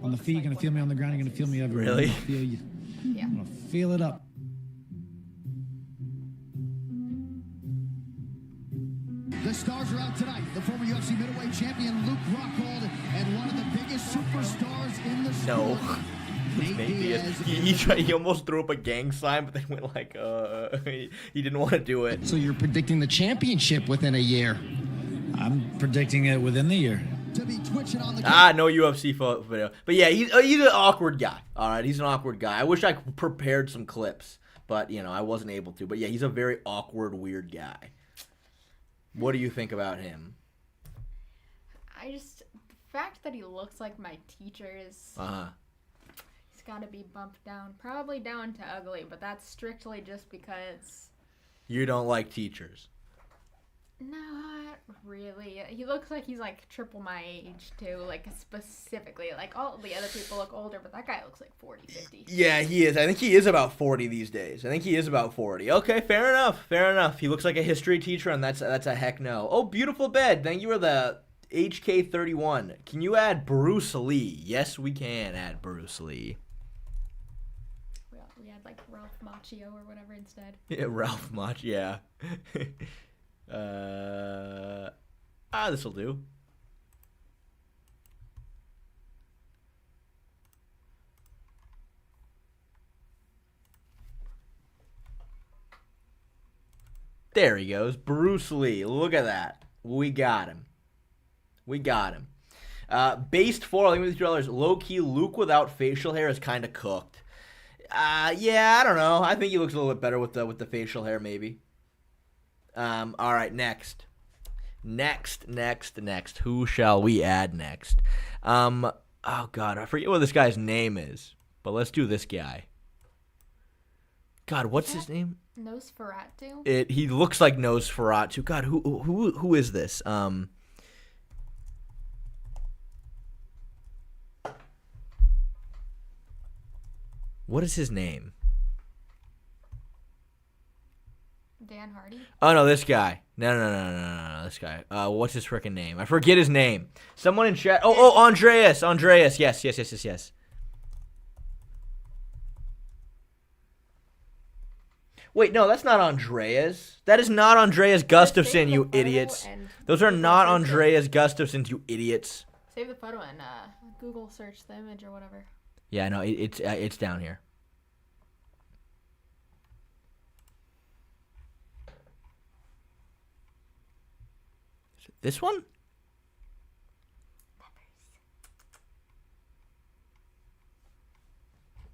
on the feet. You're gonna feel me on the ground. You're gonna feel me everywhere. Really? Feel you. Yeah. I'm gonna feel it up. The stars are out tonight. The former UFC middleweight champion Luke Rockhold and one of the biggest superstars in the sport. No. He almost threw up a gang sign, but then went like, he didn't want to do it. So you're predicting the championship within a year? I'm predicting it within the year. To be twitching on the no UFC video. But yeah, he's an awkward guy. All right, he's an awkward guy. I wish I prepared some clips, but, I wasn't able to. But yeah, he's a very awkward, weird guy. What do you think about him? The fact that he looks like my teacher is... He's got to be bumped down. Probably down to ugly, but that's strictly just because... You don't like teachers. Not really. He looks like he's like triple my age too, like specifically. Like all the other people look older, but that guy looks like 40, 50. Yeah, he is. I think he is about 40 these days. Okay, fair enough. He looks like a history teacher, and that's a heck no. Oh, beautiful bed. Thank you for the HK31. Can you add Bruce Lee? Yes, we can add Bruce Lee. We had like Ralph Macchio or whatever instead. Yeah, Ralph Macchio, yeah. This'll do. There he goes. Bruce Lee. Look at that. We got him. Based for, I think $3. Low-key, Luke without facial hair is kind of cooked. Yeah, I don't know. I think he looks a little bit better with the facial hair, maybe. All right, next. Who shall we add next? Oh, God, I forget what this guy's name is, but let's do this guy. God, what's his name? Nosferatu? He looks like Nosferatu. God, who is this? What is his name? Dan Hardy? Oh, no, this guy. No, this guy. What's his freaking name? I forget his name. Someone in chat. Oh, Andreas. Yes. Wait, no, that's not Andreas. That is not Andreas Gustafsson, you idiots. Those are not Andreas Gustafssons, you idiots. Save the photo and Google search the image or whatever. Yeah, no, it's down here. This one?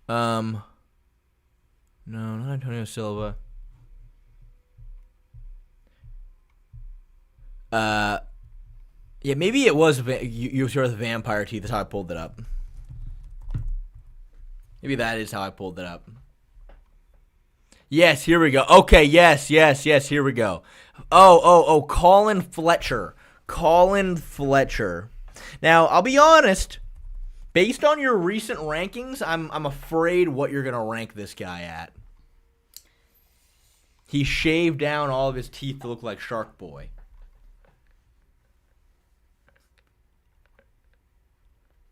No, not Antonio Silva. Yeah, maybe it was you sort of the vampire teeth. That's how I pulled it up. Maybe that is how I pulled it up. Yes, here we go. Okay, yes, here we go. Oh, Colin Fletcher. Colin Fletcher. Now, I'll be honest. Based on your recent rankings, I'm afraid what you're going to rank this guy at. He shaved down all of his teeth to look like Shark Boy.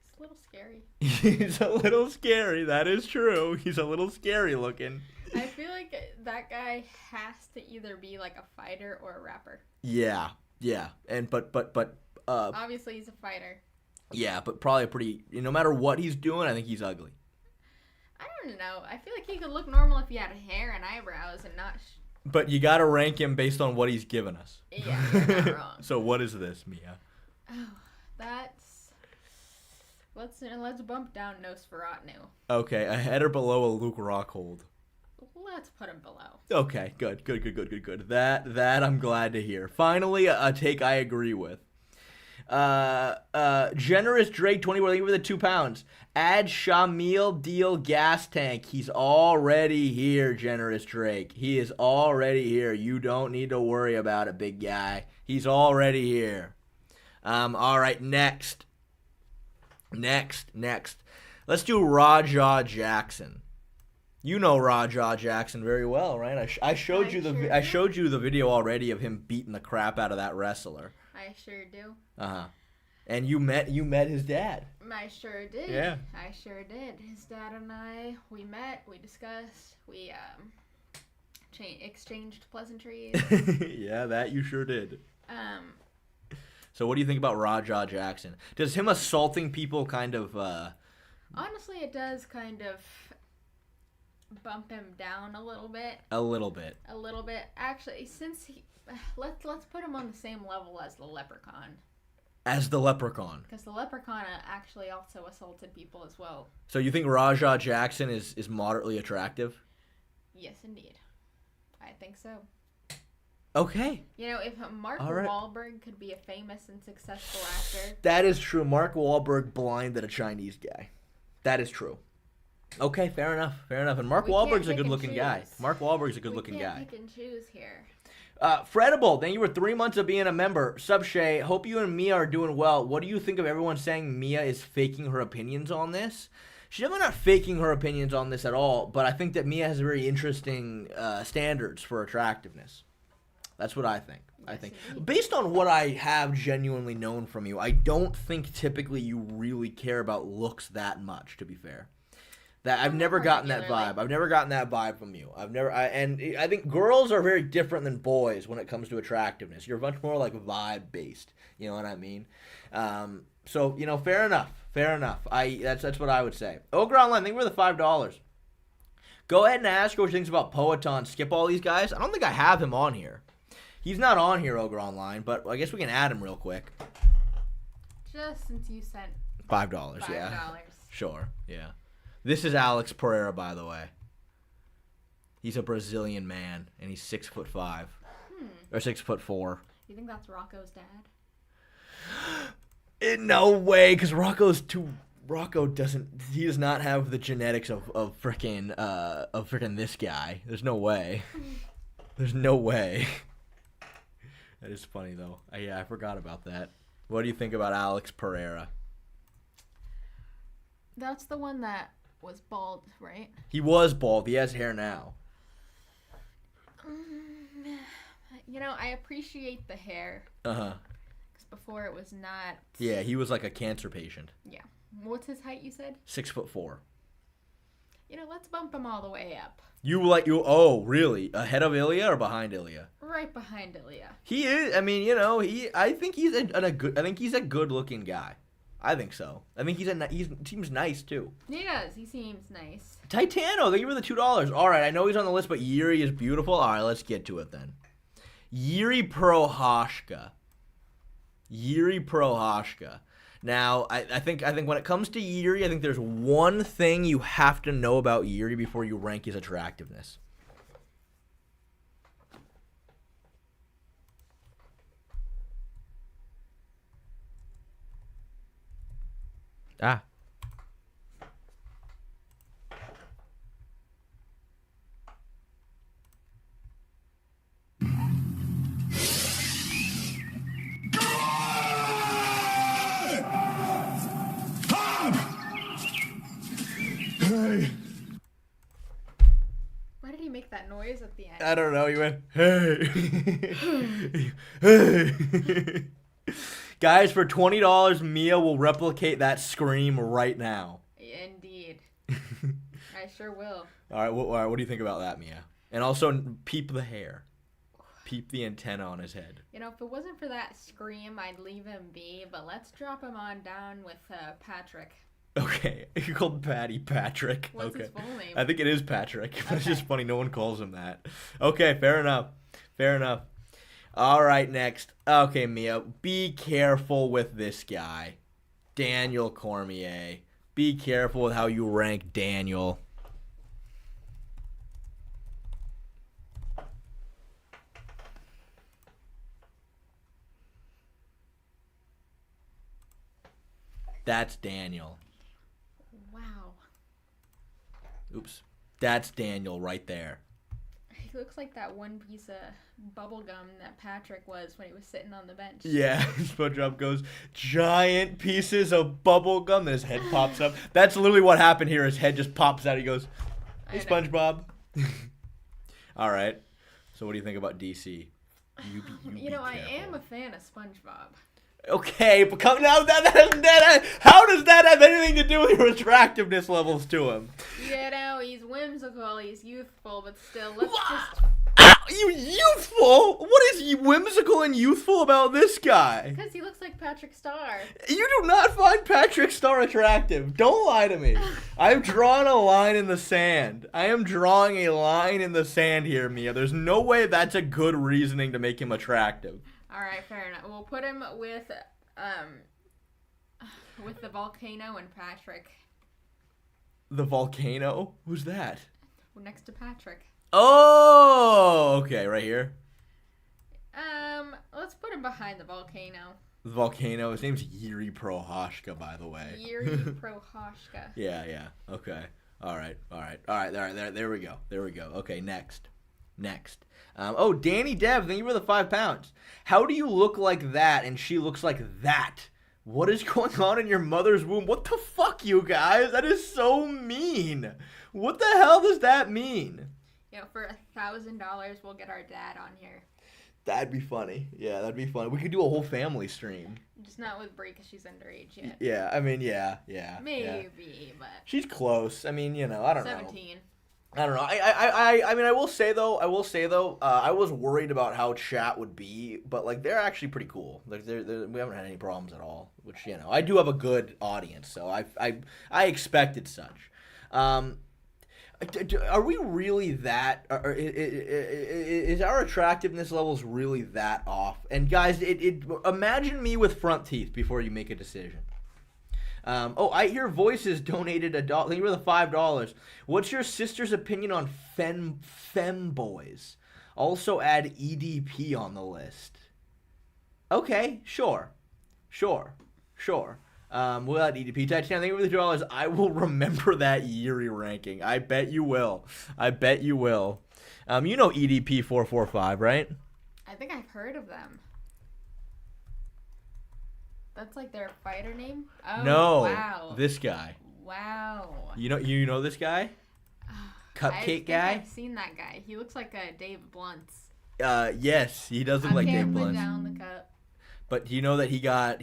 It's a little scary. He's a little scary. That is true. He's a little scary looking. I feel like that guy has to either be like a fighter or a rapper. Yeah. And but obviously he's a fighter. Yeah, but probably a pretty, no matter what he's doing, I think he's ugly. I don't know. I feel like he could look normal if he had hair and eyebrows and not... But you got to rank him based on what he's given us. Yeah, you're not wrong. So what is this, Mia? Oh, that's... Let's bump down Nosferatu. Okay, ahead or below a Luke Rockhold? Let's put him below. Okay, good. That I'm glad to hear. Finally, a take I agree with. Generous Drake 20, we're with the 2 pounds. Add Shamil Deal gas tank. He's already here, Generous Drake. He is already here. You don't need to worry about it, big guy. He's already here. All right, next. Let's do Rajah Jackson. You know Rajah Jackson very well, right? I showed you the video already of him beating the crap out of that wrestler. I sure do. And you met his dad. I sure did. Yeah. I sure did. His dad and I, we met, we discussed, we exchanged pleasantries. Yeah, that you sure did. So what do you think about Rajah Jackson? Does him assaulting people kind of honestly, it does kind of bump him down a little bit. A little bit. Actually, since let's put him on the same level as the Leprechaun. As the Leprechaun. Because the Leprechaun actually also assaulted people as well. So you think Rajah Jackson is moderately attractive? Yes, indeed. I think so. Okay. If Mark Wahlberg could be a famous and successful actor. That is true. Mark Wahlberg blinded a Chinese guy. That is true. Okay, fair enough. And Mark Wahlberg's a good-looking guy. Mark Wahlberg's a good-looking guy. We can't pick and choose here. Fredible, thank you for 3 months of being a member. Sub Shay, hope you and Mia are doing well. What do you think of everyone saying Mia is faking her opinions on this? She's definitely not faking her opinions on this at all, but I think that Mia has very interesting standards for attractiveness. That's what I think. Based on what I have genuinely known from you, I don't think typically you really care about looks that much, to be fair. I've never gotten that vibe. I've never gotten that vibe from you. And I think girls are very different than boys when it comes to attractiveness. You're much more like vibe based. You know what I mean? So fair enough. That's what I would say. Ogre Online, thank you for the $5. Go ahead and ask her what she thinks about Poeton. Skip all these guys. I don't think I have him on here. He's not on here, Ogre Online, but I guess we can add him real quick. Just since you sent $5, yeah. Sure, yeah. This is Alex Pereira, by the way. He's a Brazilian man, and he's 6'5", or 6'4". You think that's Rocco's dad? No way, because Rocco does not have the genetics of frickin' this guy. There's no way. That is funny though. I forgot about that. What do you think about Alex Pereira? That's the one that was bald, right? He was bald. He has hair now. I appreciate the hair. Because before it was not. Yeah, he was like a cancer patient. Yeah. What's his height, you said? 6'4". Let's bump him all the way up. Oh, really? Ahead of Ilya or behind Ilya? Right behind Ilya. He is. I mean, I think he's a good-looking guy. I think so. I think he seems nice too. He does. He seems nice. Titano, thank you for the $2. All right, I know he's on the list, but Yuri is beautiful. All right, let's get to it then. Yuri Prohashka. Yuri Prohashka. Now, I think when it comes to Yuri, I think there's one thing you have to know about Yuri before you rank his attractiveness. Ah. Hey. Why did he make that noise at the end? I don't know. He went, hey. Hey. Guys, for $20, Mia will replicate that scream right now. Indeed. I sure will. All right, what do you think about that, Mia? And also, peep the hair. Peep the antenna on his head. You know, if it wasn't for that scream, I'd leave him be, but let's drop him on down with Patrick. Okay, you called Patty Patrick. What's okay. his full name? I think it is Patrick. Okay. It's just funny no one calls him that. Okay, fair enough. Fair enough. All right, next. Okay, Mia, be careful with this guy. Daniel Cormier. Be careful with how you rank Daniel. That's Daniel. Wow. Oops. That's Daniel right there. He looks like that one piece of bubble gum that Patrick was when he was sitting on the bench. Yeah, SpongeBob goes, giant pieces of bubble gum, and his head pops up. That's literally what happened here. His head just pops out. He goes, hey, SpongeBob. All right. So what do you think about DC? You know, I am a fan of SpongeBob. Okay, but come now. How does that have anything to do with your attractiveness levels to him? You know, he's whimsical, he's youthful, but still, let's just... You youthful? What is whimsical and youthful about this guy? Because he looks like Patrick Star. You do not find Patrick Star attractive. Don't lie to me. I've drawn a line in the sand. I am drawing a line in the sand here, Mia. There's no way that's a good reasoning to make him attractive. All right, fair enough. We'll put him with the volcano and Patrick. The volcano? Who's that? Next to Patrick. Oh, okay, right here. Let's put him behind the volcano. The volcano. His name's Yuri Prohashka, by the way. Yuri Prohashka. Yeah. Okay. All right. There we go. Okay, next. Oh, Danny Dev, thank you for the 5 pounds. How do you look like that and she looks like that? What is going on in your mother's womb? What the fuck, you guys? That is so mean. What the hell does that mean? You know, for $1,000, we'll get our dad on here. That'd be funny. Yeah, that'd be funny. We could do a whole family stream. Just not with Brie because she's underage yet. Yeah, I mean, yeah. Maybe, but... She's close. I mean, you know, I don't 17. know. I don't know. I mean, I will say though, I was worried about how chat would be, but like they're actually pretty cool. Like we haven't had any problems at all. Which, you know, I do have a good audience, so I expected such. Are we really that? Is our attractiveness levels really that off? And guys, imagine me with front teeth before you make a decision. I hear Voices donated $1. Thank you for the $5. What's your sister's opinion on femboys? Also add EDP on the list. Okay, sure. We'll add EDP. Titanium, thank you for the $2. I will remember that Yuri ranking. I bet you will. You know EDP 445, right? I think I've heard of them. That's like their fighter name? Oh, no, wow. This guy. Wow. You know this guy? Cupcake guy? I've seen that guy. He looks like a Dave Blunt's. Yes, he does look like Dave Blunt. Down the cup. But do you know that he got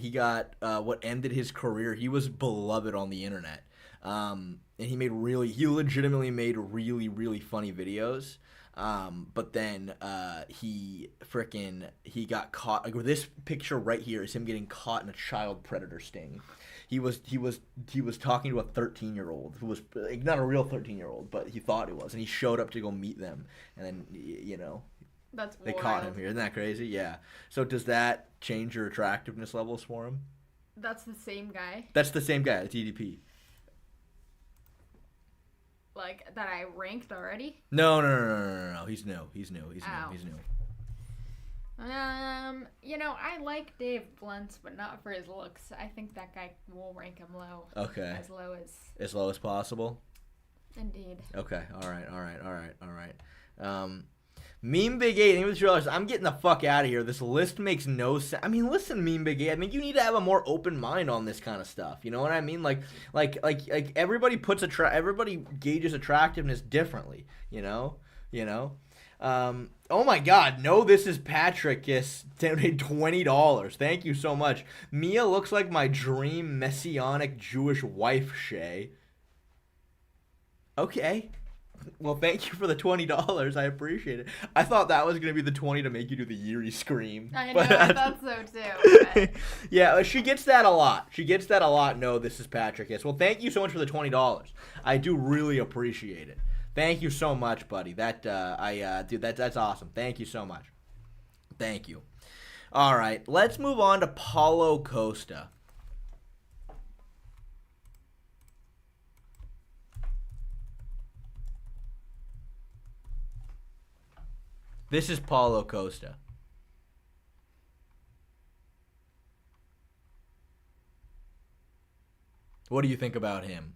what ended his career? He was beloved on the internet. And he legitimately made really, really funny videos. But then he got caught. Like, this picture right here is him getting caught in a child predator sting. He was talking to a 13-year-old who was like, not a real 13-year-old, but he thought it was, and he showed up to go meet them, and then They caught him here. Isn't that crazy? Yeah. So does that change your attractiveness levels for him? That's the same guy? That's the same guy, the TDP. Like, that I ranked already? No. He's new. You know, I like Dave Blunt, but not for his looks. I think that guy will rank him low. Okay. As low as possible? Indeed. Okay. All right. Meme Big 8, I'm getting the fuck out of here. This list makes no sense. I mean, listen, Meme Big 8. I mean, you need to have a more open mind on this kind of stuff. You know what I mean? Like everybody everybody gauges attractiveness differently. You know. Oh my God! No, this is Patrick. Yes, $20. Thank you so much. Mia looks like my dream messianic Jewish wife, Shay. Okay. Well, thank you for the $20. I appreciate it. I thought that was going to be the 20 to make you do the Yuri scream. I know, I thought so too. But... yeah, she gets that a lot. No, this is Patrick. Yes. Well, thank you so much for the $20. I do really appreciate it. Thank you so much, buddy. Dude, that's awesome. Thank you so much. Thank you. All right, let's move on to Paulo Costa. This is Paulo Costa. What do you think about him?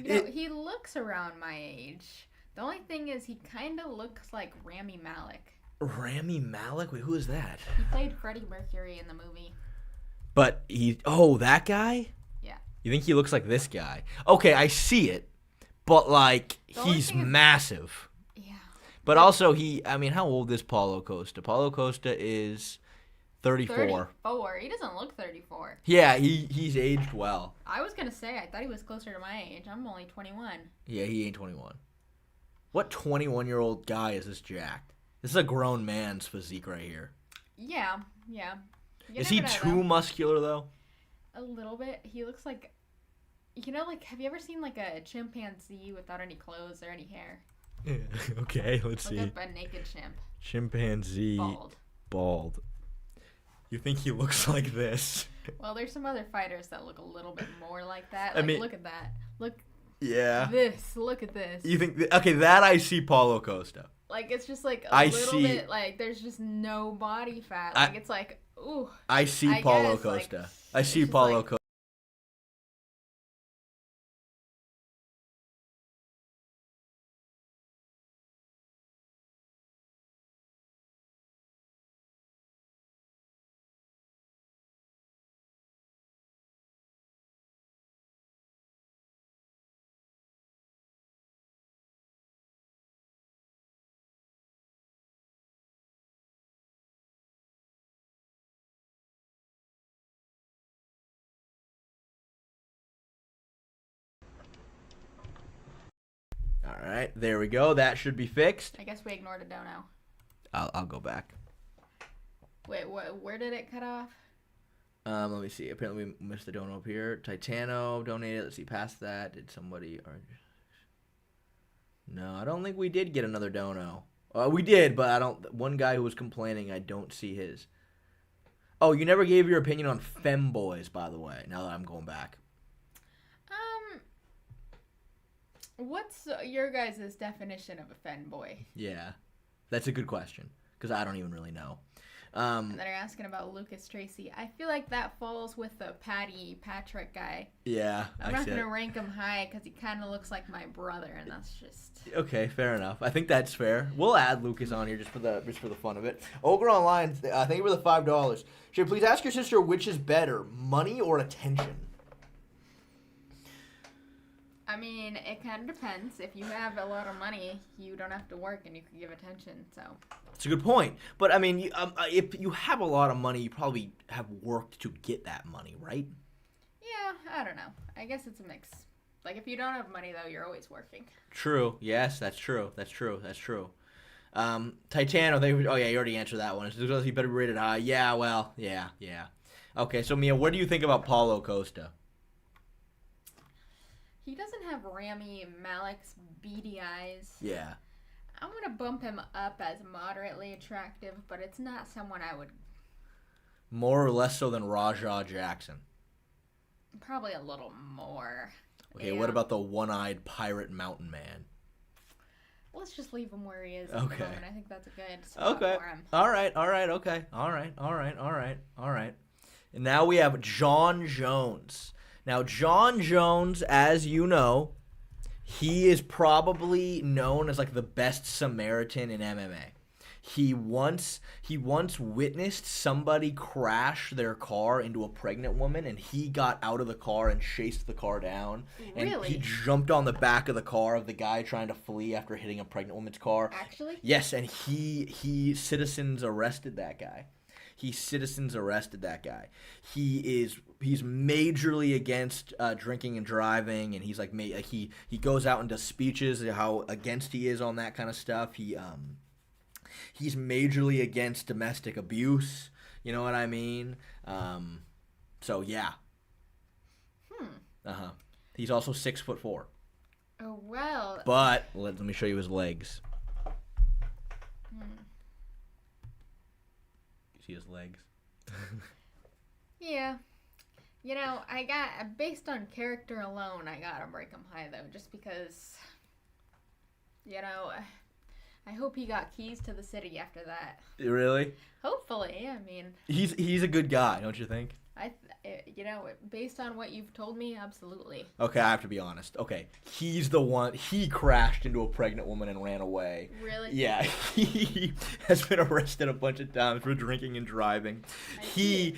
He looks around my age. The only thing is he kind of looks like Rami Malek. Rami Malek? Wait, who is that? He played Freddie Mercury in the movie. But that guy? Yeah. You think he looks like this guy? Okay, I see it. But, like, he's massive. Yeah. But also, how old is Paulo Costa? Paulo Costa is 34. 34? He doesn't look 34. Yeah, he's aged well. I was going to say, I thought he was closer to my age. I'm only 21. Yeah, he ain't 21. What 21-year-old guy is this jacked? This is a grown man's physique right here. Yeah. Is he too muscular, though? A little bit. He looks like... have you ever seen, like, a chimpanzee without any clothes or any hair? Yeah, okay, let's see. Look up a naked chimp. Chimpanzee. Bald. You think he looks like this? Well, there's some other fighters that look a little bit more like that. Like, look at that. Look. Yeah. Look at this. You think... okay, that I see Paulo Costa. Like, it's just, like, a little bit, like, there's just no body fat. Like, it's like, ooh. I see Paulo Costa. Like, I see Paulo Costa. All right, there we go. That should be fixed. I guess we ignored a dono. I'll go back. Wait, where did it cut off? Let me see. Apparently we missed the dono up here. Titano donated. Let's see. Past that, did somebody? No, I don't think we did get another dono. We did, but I don't. One guy who was complaining, I don't see his. Oh, you never gave your opinion on femboys, by the way. Now that I'm going back. What's your guys' definition of a femboy? Yeah, that's a good question because I don't even really know. And then you're asking about Lucas Tracy. I feel like that falls with the Patrick guy. Yeah, I'm not gonna rank him high because he kind of looks like my brother, and that's just okay. Fair enough. I think that's fair. We'll add Lucas on here just for the fun of it. Ogre Online, thank you for the $5. Should you please ask your sister which is better, money or attention? I mean, it kind of depends. If you have a lot of money, you don't have to work and you can give attention, so. It's a good point. But, I mean, if you have a lot of money, you probably have worked to get that money, right? Yeah, I don't know. I guess it's a mix. Like, if you don't have money, though, you're always working. True. Yes, that's true. Titano, oh, yeah, you already answered that one. It's because he better be rated high. Yeah, well, yeah. Okay, so, Mia, what do you think about Paulo Costa? He doesn't have Rami Malek's beady eyes. Yeah. I'm going to bump him up as moderately attractive, but it's not someone I would... More or less so than Rajah Jackson? Probably a little more. Okay, what about the one-eyed pirate mountain man? Let's just leave him where he is at the moment. I think that's a good spot for him. All right, okay. All right. And now we have John Jones. Now, John Jones, as you know, he is probably known as like the best Samaritan in MMA. He once witnessed somebody crash their car into a pregnant woman, and he got out of the car and chased the car down. Really? And he jumped on the back of the car of the guy trying to flee after hitting a pregnant woman's car. Actually? Yes, and citizens arrested that guy. He's majorly against drinking and driving, and he's like he goes out and does speeches how against he is on that kind of stuff. He's majorly against domestic abuse. You know what I mean? So yeah. He's also 6'4". Oh well. But let me show you his legs. See his legs? Yeah. You know, based on character alone, I gotta break him high, though, just because, you know, I hope he got keys to the city after that. Really? Hopefully, I mean... He's a good guy, don't you think? You know, based on what you've told me, absolutely. Okay, I have to be honest. Okay, he's the one. He crashed into a pregnant woman and ran away. Really? Yeah, he has been arrested a bunch of times for drinking and driving. He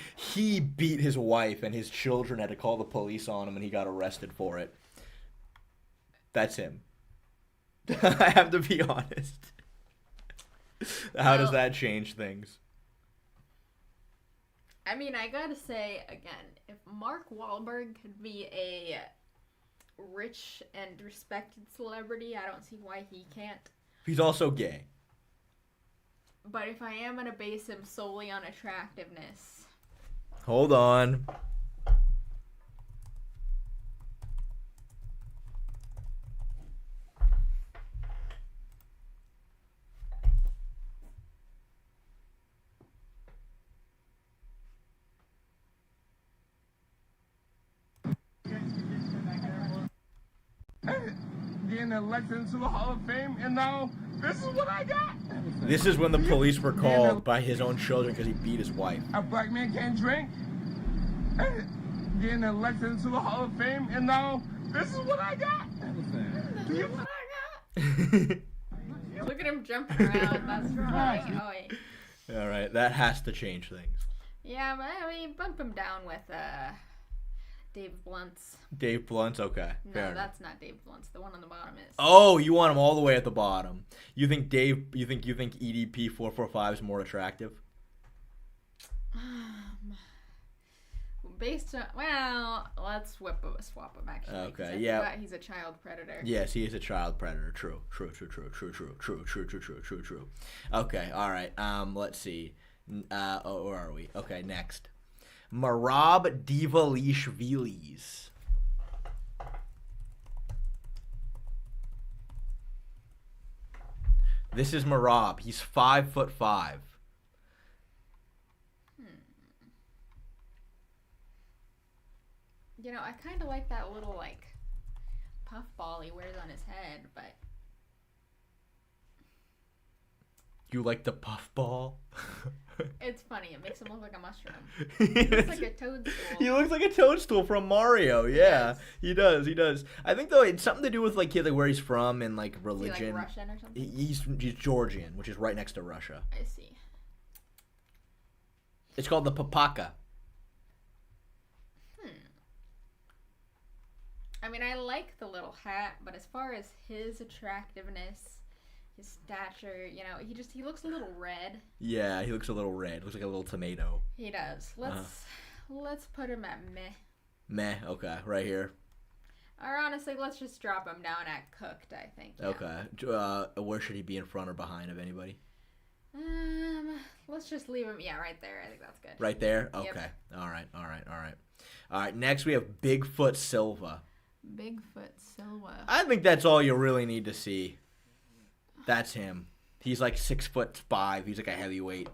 beat his wife, and his children had to call the police on him, and he got arrested for it. That's him. I have to be honest. How does that change things? I mean, I gotta say, again, if Mark Wahlberg could be a rich and respected celebrity, I don't see why he can't. He's also gay. But if I am gonna base him solely on attractiveness... Hold on. Getting elected into the Hall of Fame, and now this is what I got. This is when the police were called by his own children because he beat his wife. A black man can't drink. Getting elected into the Hall of Fame, and now this is what I got. This is what I got. Look at him jumping around. That's funny. Oh, wait. All right, that has to change things. Yeah, but I mean, bump him down with Dave Blunt's. Dave Blunt's, okay. No, that's not Dave Blunt's. The one on the bottom is. Oh, you want him all the way at the bottom. You think EDP 445 is more attractive? Based on, well, let's swap him actually. Okay, yeah. He's a child predator. Yes, he is a child predator. True. Okay, all right. Let's see. Where are we? Okay, next. Merab Divalishvilis. This is Merab. He's 5'5". You know, I kind of like that little, like, puffball he wears on his head, but... You like the puffball? It's funny. It makes him look like a mushroom. He looks like a toadstool. He looks like a toadstool from Mario. Yeah, he does. I think, though, it's something to do with, like, where he's from and, like, religion. Is he, like, Russian or something? He's Georgian, which is right next to Russia. I see. It's called the papaka. I mean, I like the little hat, but as far as his attractiveness, his stature, you know, he looks a little red. Yeah, he looks a little red. Looks like a little tomato. He does. Let's put him at meh. Meh, okay, right here. Or honestly, let's just drop him down at cooked, I think. Yeah. Okay. Where should he be, in front or behind of anybody? Let's just leave him, yeah, right there. I think that's good. Right there? Okay. Yep. All right. All right, next we have Bigfoot Silva. Bigfoot Silva. I think that's all you really need to see. That's him. He's like 6'5". He's like a heavyweight.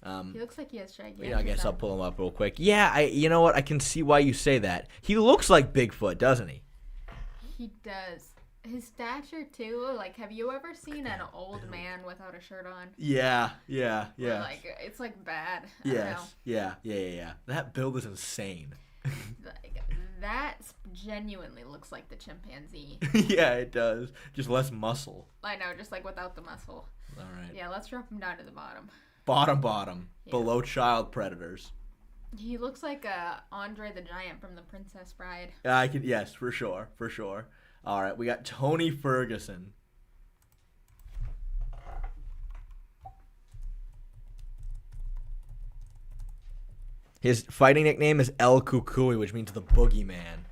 He looks like he has gigantic. Yeah, I guess I'll pull him up real quick. Yeah, you know what? I can see why you say that. He looks like Bigfoot, doesn't he? He does. His stature too. Like, have you ever seen an old man without a shirt on? Yeah. Or, like, it's like bad. Yes. Yeah. That build is insane. Like, that genuinely looks like the chimpanzee. Yeah, it does. Just less muscle. I know, just like without the muscle. All right. Yeah, let's drop him down to the bottom. Bottom. Yeah. Below child predators. He looks like Andre the Giant from The Princess Bride. Yes, for sure. All right, we got Tony Ferguson. His fighting nickname is El Cucuy, which means the boogeyman.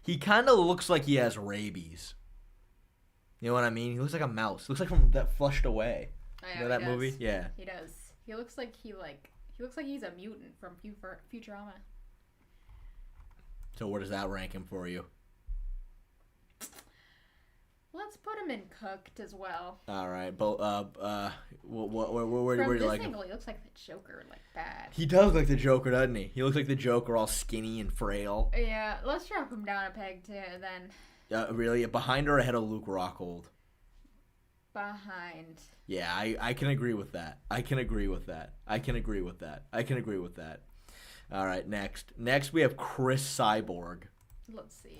He kind of looks like he has rabies. You know what I mean? He looks like a mouse. Looks like from that Flushed Away. You know that movie? Yeah. He does. He looks like he looks like he's a mutant from Futurama. So where does that rank him for you? Let's put him in cooked as well. All right, but where do you like him? From this angle, he looks like the Joker, like bad. He does look like the Joker, doesn't he? He looks like the Joker, all skinny and frail. Yeah, let's drop him down a peg too, then. Really? Behind or ahead of Luke Rockhold? Behind. Yeah, I can agree with that. I can agree with that. All right, next we have Chris Cyborg. Let's see.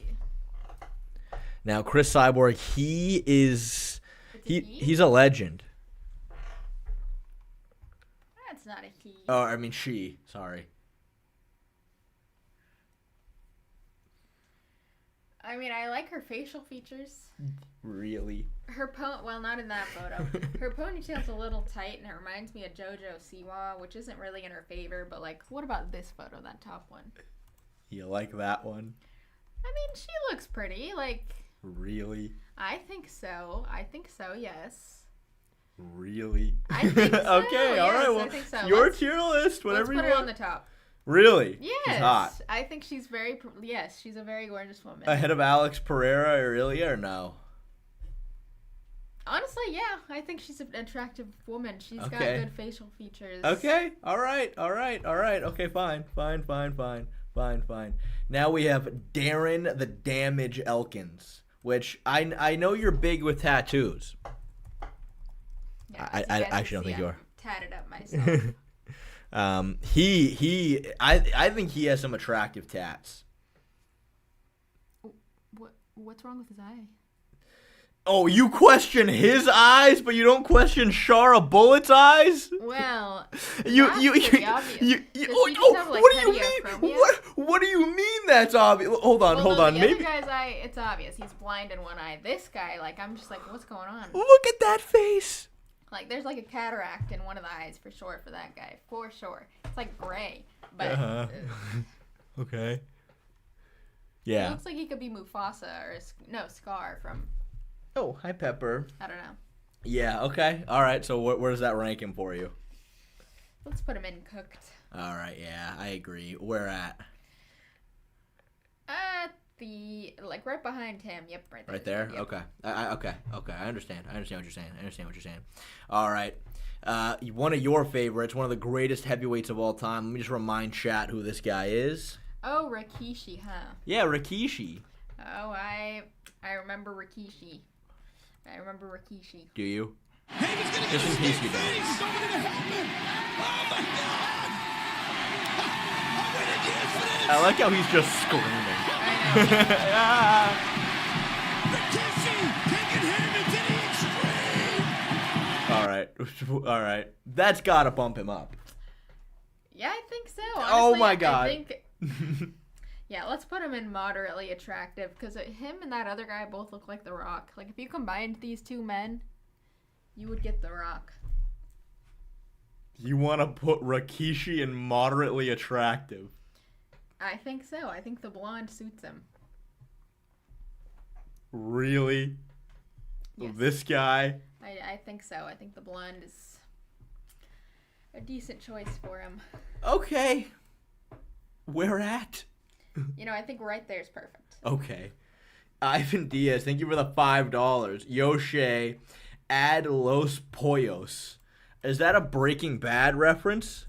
Now, Chris Cyborg, he's a legend. That's not a he. Oh, I mean she. Sorry. I mean, I like her facial features. Really? Well, not in that photo. Her ponytail's a little tight, and it reminds me of JoJo Siwa, which isn't really in her favor. But like, what about this photo? That top one. You like that one? I mean, she looks pretty. Like. Really? I think so. Yes. Really? I think so. Okay, yes, all right. Well, I think so. Your tier list, whatever you want. Let's put her on the top. Really? Yes. She's hot. I think she's she's a very gorgeous woman. Ahead of Alex Pereira, Aurelia, or no? Honestly, yeah. I think she's an attractive woman. She's got good facial features. Okay. All right. Okay, fine. Now we have Darren the Damage Elkins, which I know you're big with tattoos. Yeah, I actually don't think you are. Tatted up myself. I think he has some attractive tats. What's wrong with his eye? Oh, you question his eyes, but you don't question Shara Bullett's eyes? Well, what do you mean? What do you mean that's obvious? Hold on. The other guy's eye, it's obvious. He's blind in one eye. This guy, like, I'm just like, what's going on? Look at that face. Like, there's like a cataract in one of the eyes for sure for that guy. For sure. It's like gray. But okay. Yeah. It looks like he could be Mufasa or Scar from. Oh, hi Pepper. I don't know. Yeah. Okay. All right. So where does that rank him for you? Let's put him in cooked. All right. Yeah, I agree. Where at? Right behind him. Yep, right there. Right there. Yep. Okay. Okay. I understand what you're saying. All right. One of your favorites, one of the greatest heavyweights of all time. Let me just remind chat who this guy is. Oh, Rikishi, huh? Yeah, Rikishi. Oh, I remember Rikishi. Do you? Just in case you don't. I like how he's just screaming. I know. All right. That's gotta bump him up. Yeah, I think so. Honestly, oh my god. I think. Yeah, let's put him in moderately attractive because him and that other guy both look like The Rock. Like, if you combined these two men, you would get The Rock. You want to put Rikishi in moderately attractive? I think so. I think the blonde suits him. Really? Yes. This guy? I think so. I think the blonde is... a decent choice for him. Okay. Where at? I think right there is perfect. Okay. Ivan Diaz, thank you for the $5. Yoshie, add Los Pollos. Is that a Breaking Bad reference?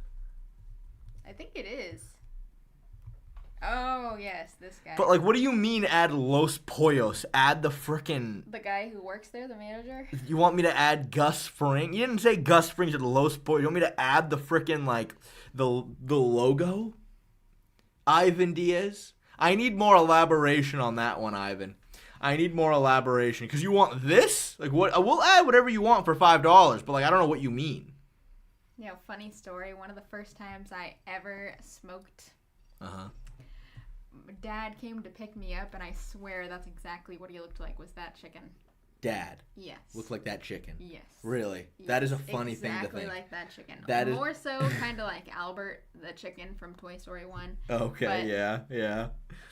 I think it is. Oh, yes, this guy. But, what do you mean add Los Pollos? Add the frickin'... The guy who works there, the manager? You want me to add Gus Fring? You didn't say Gus Fring, you said Los Pollos. You want me to add the frickin', the logo? Ivan Diaz? I need more elaboration on that one, Ivan. I need more elaboration. Because you want this? What? We'll add whatever you want for $5, but, I don't know what you mean. Funny story. One of the first times I ever smoked... Dad came to pick me up, and I swear that's exactly what he looked like, was that chicken. Dad? Yes. Looked like that chicken? Yes. Really? Yes. That is a funny thing to think. Exactly like that chicken. That More so kind of like Albert, the chicken from Toy Story 1. Okay, but... yeah.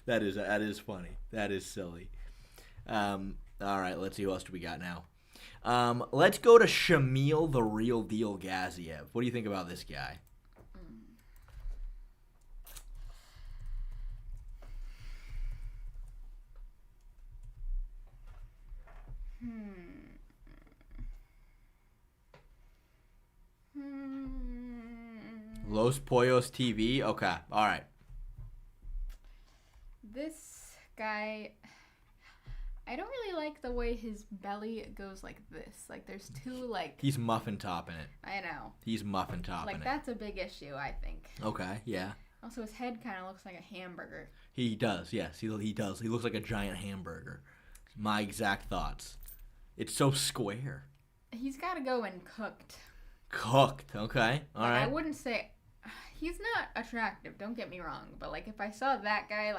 That is funny. That is silly. All right, let's see who else do we got now. Let's go to Shamil the Real Deal Gaziev. What do you think about this guy? Los Pollos TV? Okay, all right. This guy, I don't really like the way his belly goes like this. There's two, He's muffin topping it. I know. He's muffin topping it. That's a big issue, I think. Okay, yeah. Also, his head kind of looks like a hamburger. He does, yes. He does. He looks like a giant hamburger. My exact thoughts. It's so square. He's got to go in cooked. Cooked, okay. All right. I wouldn't say... He's not attractive, don't get me wrong. But, if I saw that guy,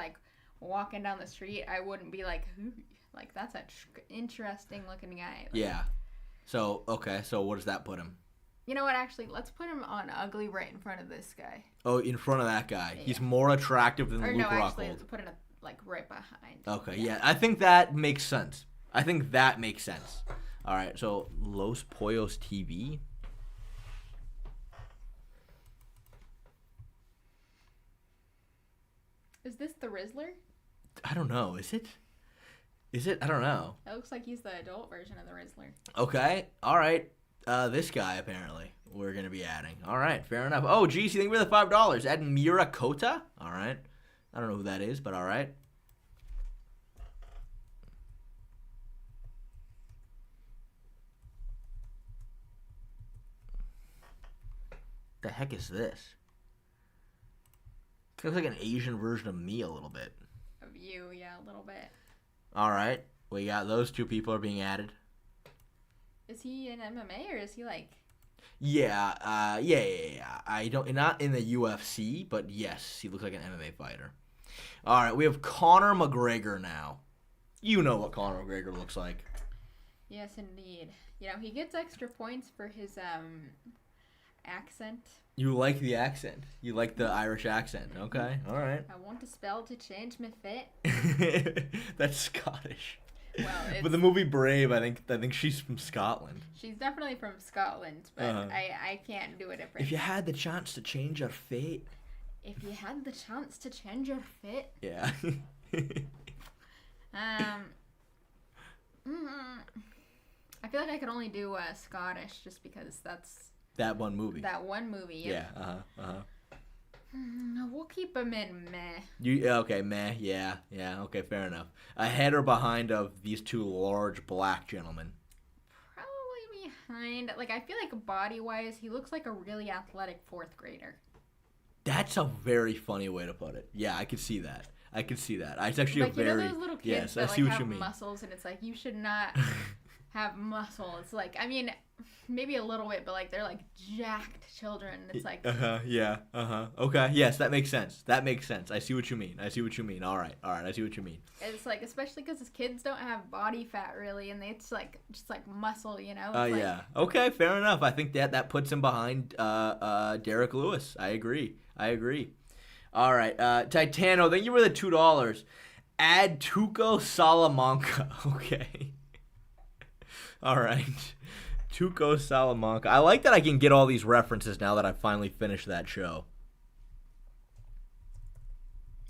walking down the street, I wouldn't be like, ooh, that's an interesting looking guy. Yeah. So, okay. So, what does that put him? You know what, actually, let's put him on ugly right in front of this guy. Oh, in front of that guy. Yeah. He's more attractive than Luke Rockhold. Actually, let's put him, right behind. Okay, yeah. I think that makes sense. All right, so Los Pollos TV. Is this the Rizzler? I don't know. Is it? I don't know. It looks like he's the adult version of the Rizzler. Okay. All right. This guy, apparently, we're going to be adding. All right. Fair enough. Oh, geez. You think we're the $5? Add Mirakota? All right. I don't know who that is, but all right. The heck is this? It looks like an Asian version of me a little bit. Of you, yeah, a little bit. All right. We got those two people are being added. Is he in MMA or is he Yeah. I don't, not in the UFC, but yes, he looks like an MMA fighter. All right, we have Conor McGregor now. You know what Conor McGregor looks like. Yes, indeed. He gets extra points for his accent. You like the accent. You like the Irish accent. Okay, all right. I want to spell to change my fit. That's Scottish. Well, but the movie Brave, I think she's from Scotland. She's definitely from Scotland, but I can't do it different. If you had the chance to change your fate. If you had the chance to change your fit. Yeah. I feel like I could only do Scottish just because that's that one movie. Yeah. We'll keep him in meh. Okay, meh. Yeah. Okay, fair enough. Ahead or behind of these two large black gentlemen? Probably behind. I feel like body-wise, he looks like a really athletic fourth grader. That's a very funny way to put it. Yeah, I could see that. It's actually a very... those little kids yes, that I see what have you mean. muscles, and it's you should not have muscle. It's maybe a little bit, but they're jacked children. It's yeah. Okay, yes, that makes sense. I see what you mean. All right, I see what you mean. It's especially because his kids don't have body fat really, and it's just muscle, yeah. Okay, fair enough. I think that puts him behind Derek Lewis. I agree. All right, Titano, thank you for the $2. Add Tuco Salamanca. Okay. All right. Tuco Salamanca. I like that I can get all these references now that I finally finished that show.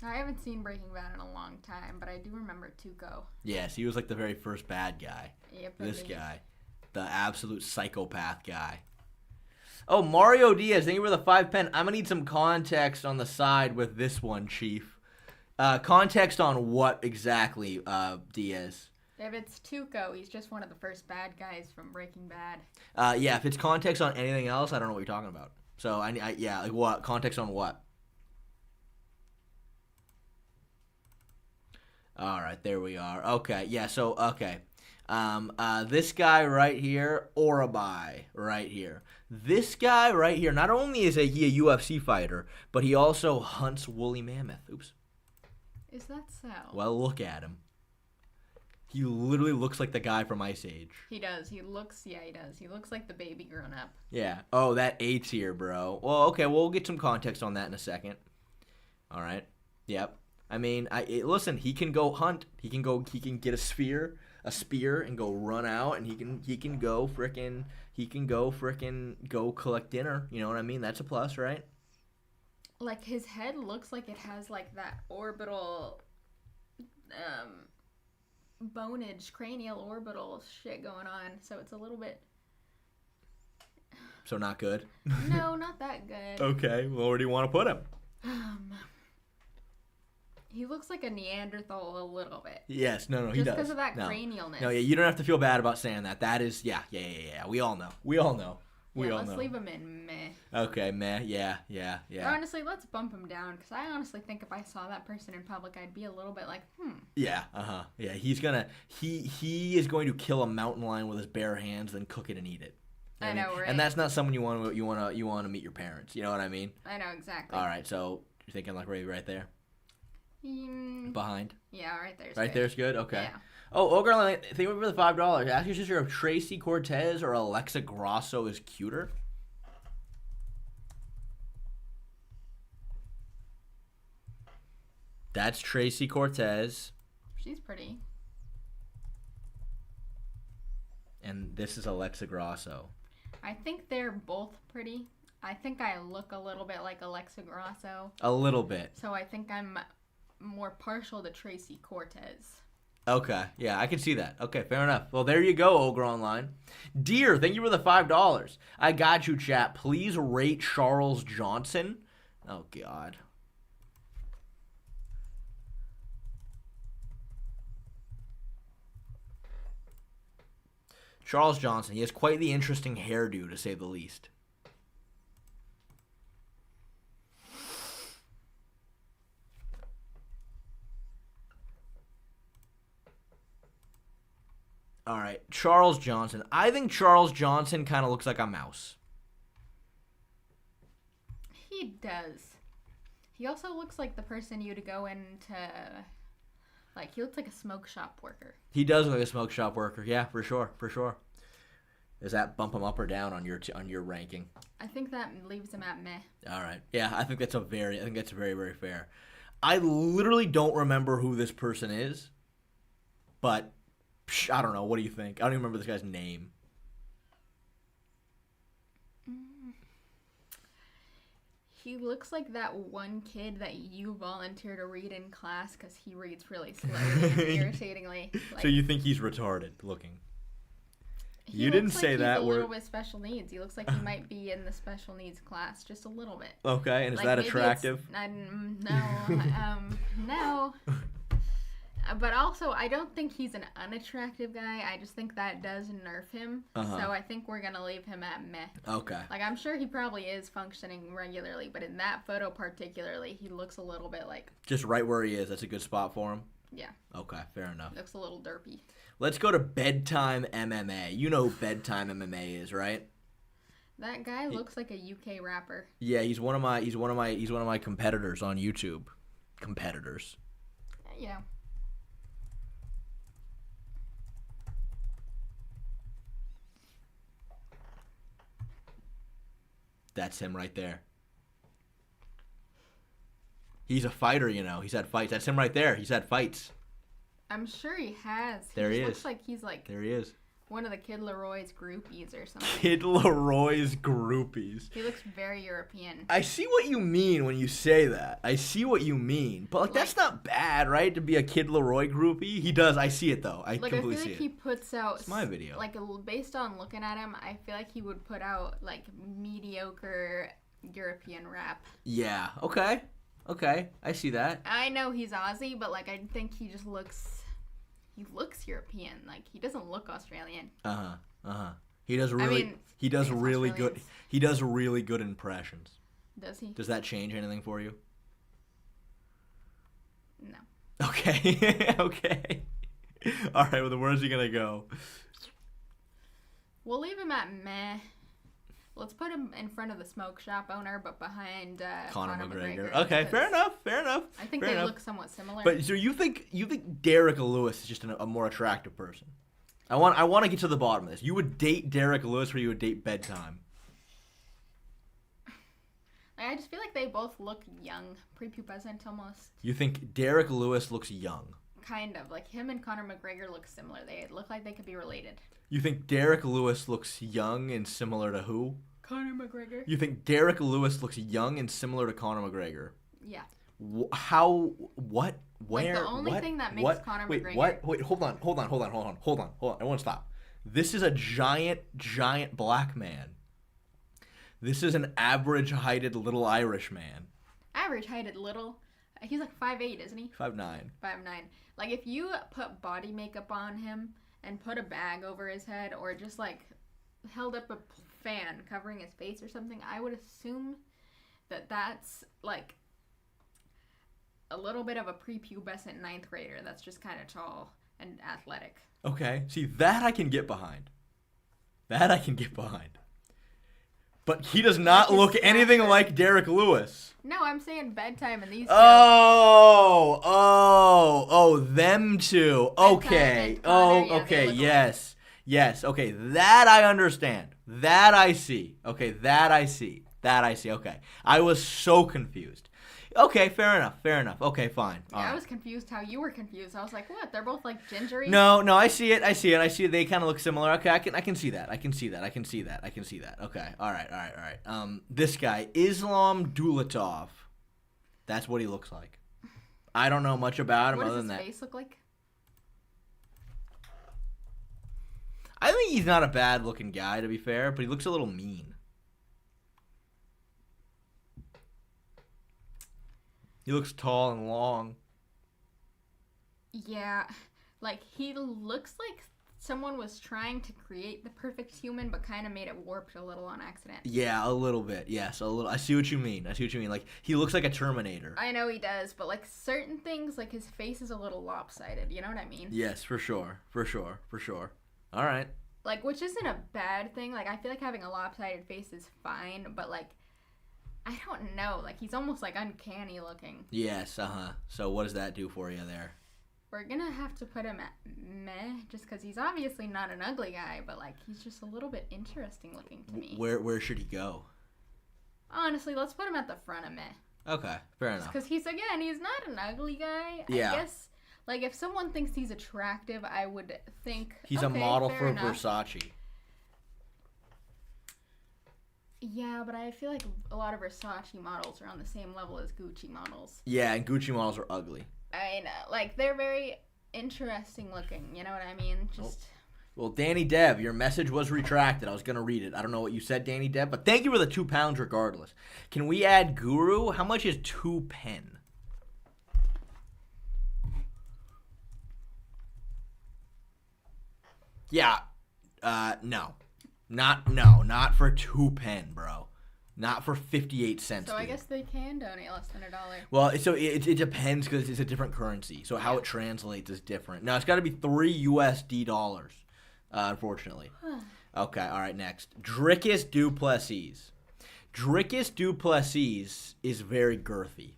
I haven't seen Breaking Bad in a long time, but I do remember Tuco. Yes, he was like the very first bad guy. Yep. This guy. The absolute psychopath guy. Oh, Mario Diaz, thank you for the 5 pen. I'm going to need some context on the side with this one, Chief. Context on what exactly, Diaz? If it's Tuco, he's just one of the first bad guys from Breaking Bad. Yeah, if it's context on anything else, I don't know what you're talking about. So, yeah, like what? Context on what? All right, there we are. Okay, yeah, so, okay. This guy right here, Orabai, right here. This guy right here, not only is he a UFC fighter, but he also hunts woolly mammoth. Oops. Is that so? Well, look at him. He literally looks like the guy from Ice Age. He does. He looks like the baby grown up. Yeah. Oh, that 8's here, bro. Well, okay, we'll get some context on that in a second. All right. Yep. I mean, listen, he can go hunt. He can get a spear, and go run out, and he can go collect dinner. You know what I mean? That's a plus, right? Like, his head looks like it has, like, that orbital, bonage, cranial orbital shit going on, so it's a little bit... So not good? No, not that good. Okay, well, where do you want to put him? He looks like a Neanderthal a little bit. Yes, no, he does. Just because of that cranialness. No, yeah, you don't have to feel bad about saying that. That is, yeah. We all know. Let's leave him in meh. Okay, meh, yeah. Or honestly, let's bump him down, because I honestly think if I saw that person in public, I'd be a little bit like, Yeah, yeah, he is going to kill a mountain lion with his bare hands, then cook it and eat it. I know, right? And that's not someone you want to meet your parents. You know what I mean? I know, exactly. All right, so you're thinking like right there? Behind? Yeah, right there's right good. There's good? Okay. Yeah. Oh, Ogre, thank you for the $5. Ask your sister if Tracy Cortez or Alexa Grasso is cuter. That's Tracy Cortez. She's pretty. And this is Alexa Grasso. I think they're both pretty. I think I look a little bit like Alexa Grasso. A little bit. So I think I'm more partial to Tracy Cortez. Okay, yeah, I can see that. Okay, fair enough. Well, there you go, Ogre Online. Dear, thank you for the $5. I got you, chat. Please rate Charles Johnson. Oh, God. Charles Johnson. He has quite the interesting hairdo, to say the least. All right, Charles Johnson. I think Charles Johnson kind of looks like a mouse. He does. He also looks like the person you'd go into... Like, he looks like a smoke shop worker. He does look like a smoke shop worker. Yeah, for sure. Does that bump him up or down on your ranking? I think that leaves him at meh. All right. Yeah, I think that's very, very fair. I literally don't remember who this person is, but I don't know. What do you think? I don't even remember this guy's name. He looks like that one kid that you volunteer to read in class because he reads really slowly and irritatingly. Like, so you think he's retarded looking? You didn't say that word. He's a little bit special needs. He looks like he might be in the special needs class just a little bit. Okay, and is that attractive? No. But also, I don't think he's an unattractive guy. I just think that does nerf him. So I think we're going to leave him at meh. Okay. Like, I'm sure he probably is functioning regularly, but in that photo particularly, he looks a little bit like... Just right where he is. That's a good spot for him? Yeah. Okay, fair enough. Looks a little derpy. Let's go to Bedtime MMA. You know who Bedtime MMA is, right? That guy looks like a UK rapper. Yeah, he's one of my competitors on YouTube. Competitors. Yeah. That's him right there. He's a fighter, you know. He's had fights. That's him right there. He's had fights. I'm sure he has. There he is. Looks like he's like... There he is. one of the Kid Leroy's groupies or something. Kid Leroy's groupies. He looks very European. I see what you mean when you say that. I see what you mean. But, like, that's not bad, right? To be a Kid Leroy groupie? He does. I see it, though. I completely see it. I feel like he puts out... It's my video. Like, based on looking at him, I feel like he would put out, like, mediocre European rap. Yeah. Okay. Okay. I see that. I know he's Aussie, but, like, I think he just looks... He looks European. Like, he doesn't look Australian. He does really. I mean, he does really good. He does really good impressions. Does he? Does that change anything for you? No. Okay. Okay. All right. Well, then where's he gonna go? We'll leave him at meh. Let's put him in front of the smoke shop owner, but behind Conor McGregor. Okay, fair enough. Fair enough. I think they look somewhat similar. But so you think Derek Lewis is just a more attractive person? I want to get to the bottom of this. You would date Derek Lewis, or you would date Bedtime? I just feel like they both look young, prepubescent almost. You think Derek Lewis looks young? Kind of. Like, him and Conor McGregor look similar. They look like they could be related. You think Derek Lewis looks young and similar to who? Conor McGregor. You think Derek Lewis looks young and similar to Conor McGregor? Yeah. How? What? Where? Like, the only thing that makes Conor McGregor... Wait, hold on. Everyone stop. This is a giant black man. This is an average-heighted little Irish man. Average-heighted little? He's like 5'8", isn't he? 5'9". 5'9". Like, if you put body makeup on him and put a bag over his head, or just, like, held up a fan covering his face or something, I would assume that that's, like, a little bit of a prepubescent 9th grader that's just kind of tall and athletic. Okay. See, that I can get behind. But he does not look anything like Derek Lewis. No, I'm saying Bedtime and these two. Oh, them two. Okay. Okay, yes. Okay, that I understand. That I see. Okay. Okay. I was so confused. Okay, fair enough. Okay, fine. Yeah, I was confused how you were confused. I was like, what? They're both like gingery? No, I see it. They kind of look similar. Okay, I can see that. Okay. All right. This guy, Islam Dulatov. That's what he looks like. I don't know much about him other than that. What does his face look like? I think he's not a bad looking guy, to be fair, but he looks a little mean. He looks tall and long. Yeah, like, he looks like someone was trying to create the perfect human, but kind of made it warped a little on accident. Yeah, a little bit. Yes, a little. I see what you mean. Like, he looks like a Terminator. I know he does, but, like, certain things, like, his face is a little lopsided. You know what I mean? Yes, for sure. All right. Like, which isn't a bad thing. Like, I feel like having a lopsided face is fine, but, like, I don't know. Like, he's almost, like, uncanny looking. Yes, So what does that do for you there? We're gonna have to put him at meh, just because he's obviously not an ugly guy, but, like, he's just a little bit interesting looking to me. Where should he go? Honestly, let's put him at the front of meh. Okay, fair enough. Because he's not an ugly guy. Yeah. I guess, like, if someone thinks he's attractive, I would think, he's a model for Versace. Yeah, but I feel like a lot of Versace models are on the same level as Gucci models. Yeah, and Gucci models are ugly. I know. Like, they're very interesting looking, you know what I mean? Just... Well, Danny Dev, your message was retracted. I was going to read it. I don't know what you said, Danny Dev, but thank you for the £2 regardless. Can we add Guru? How much is 2 pen? Yeah. No. Not for 2 pen, bro. Not for 58 cents. So I guess they can donate less than $1. Well, so it depends because it's a different currency. So how it translates is different. Now, it's got to be $3 USD, unfortunately. Okay, all right, next. Dricus Duplessis. Dricus Duplessis is very girthy.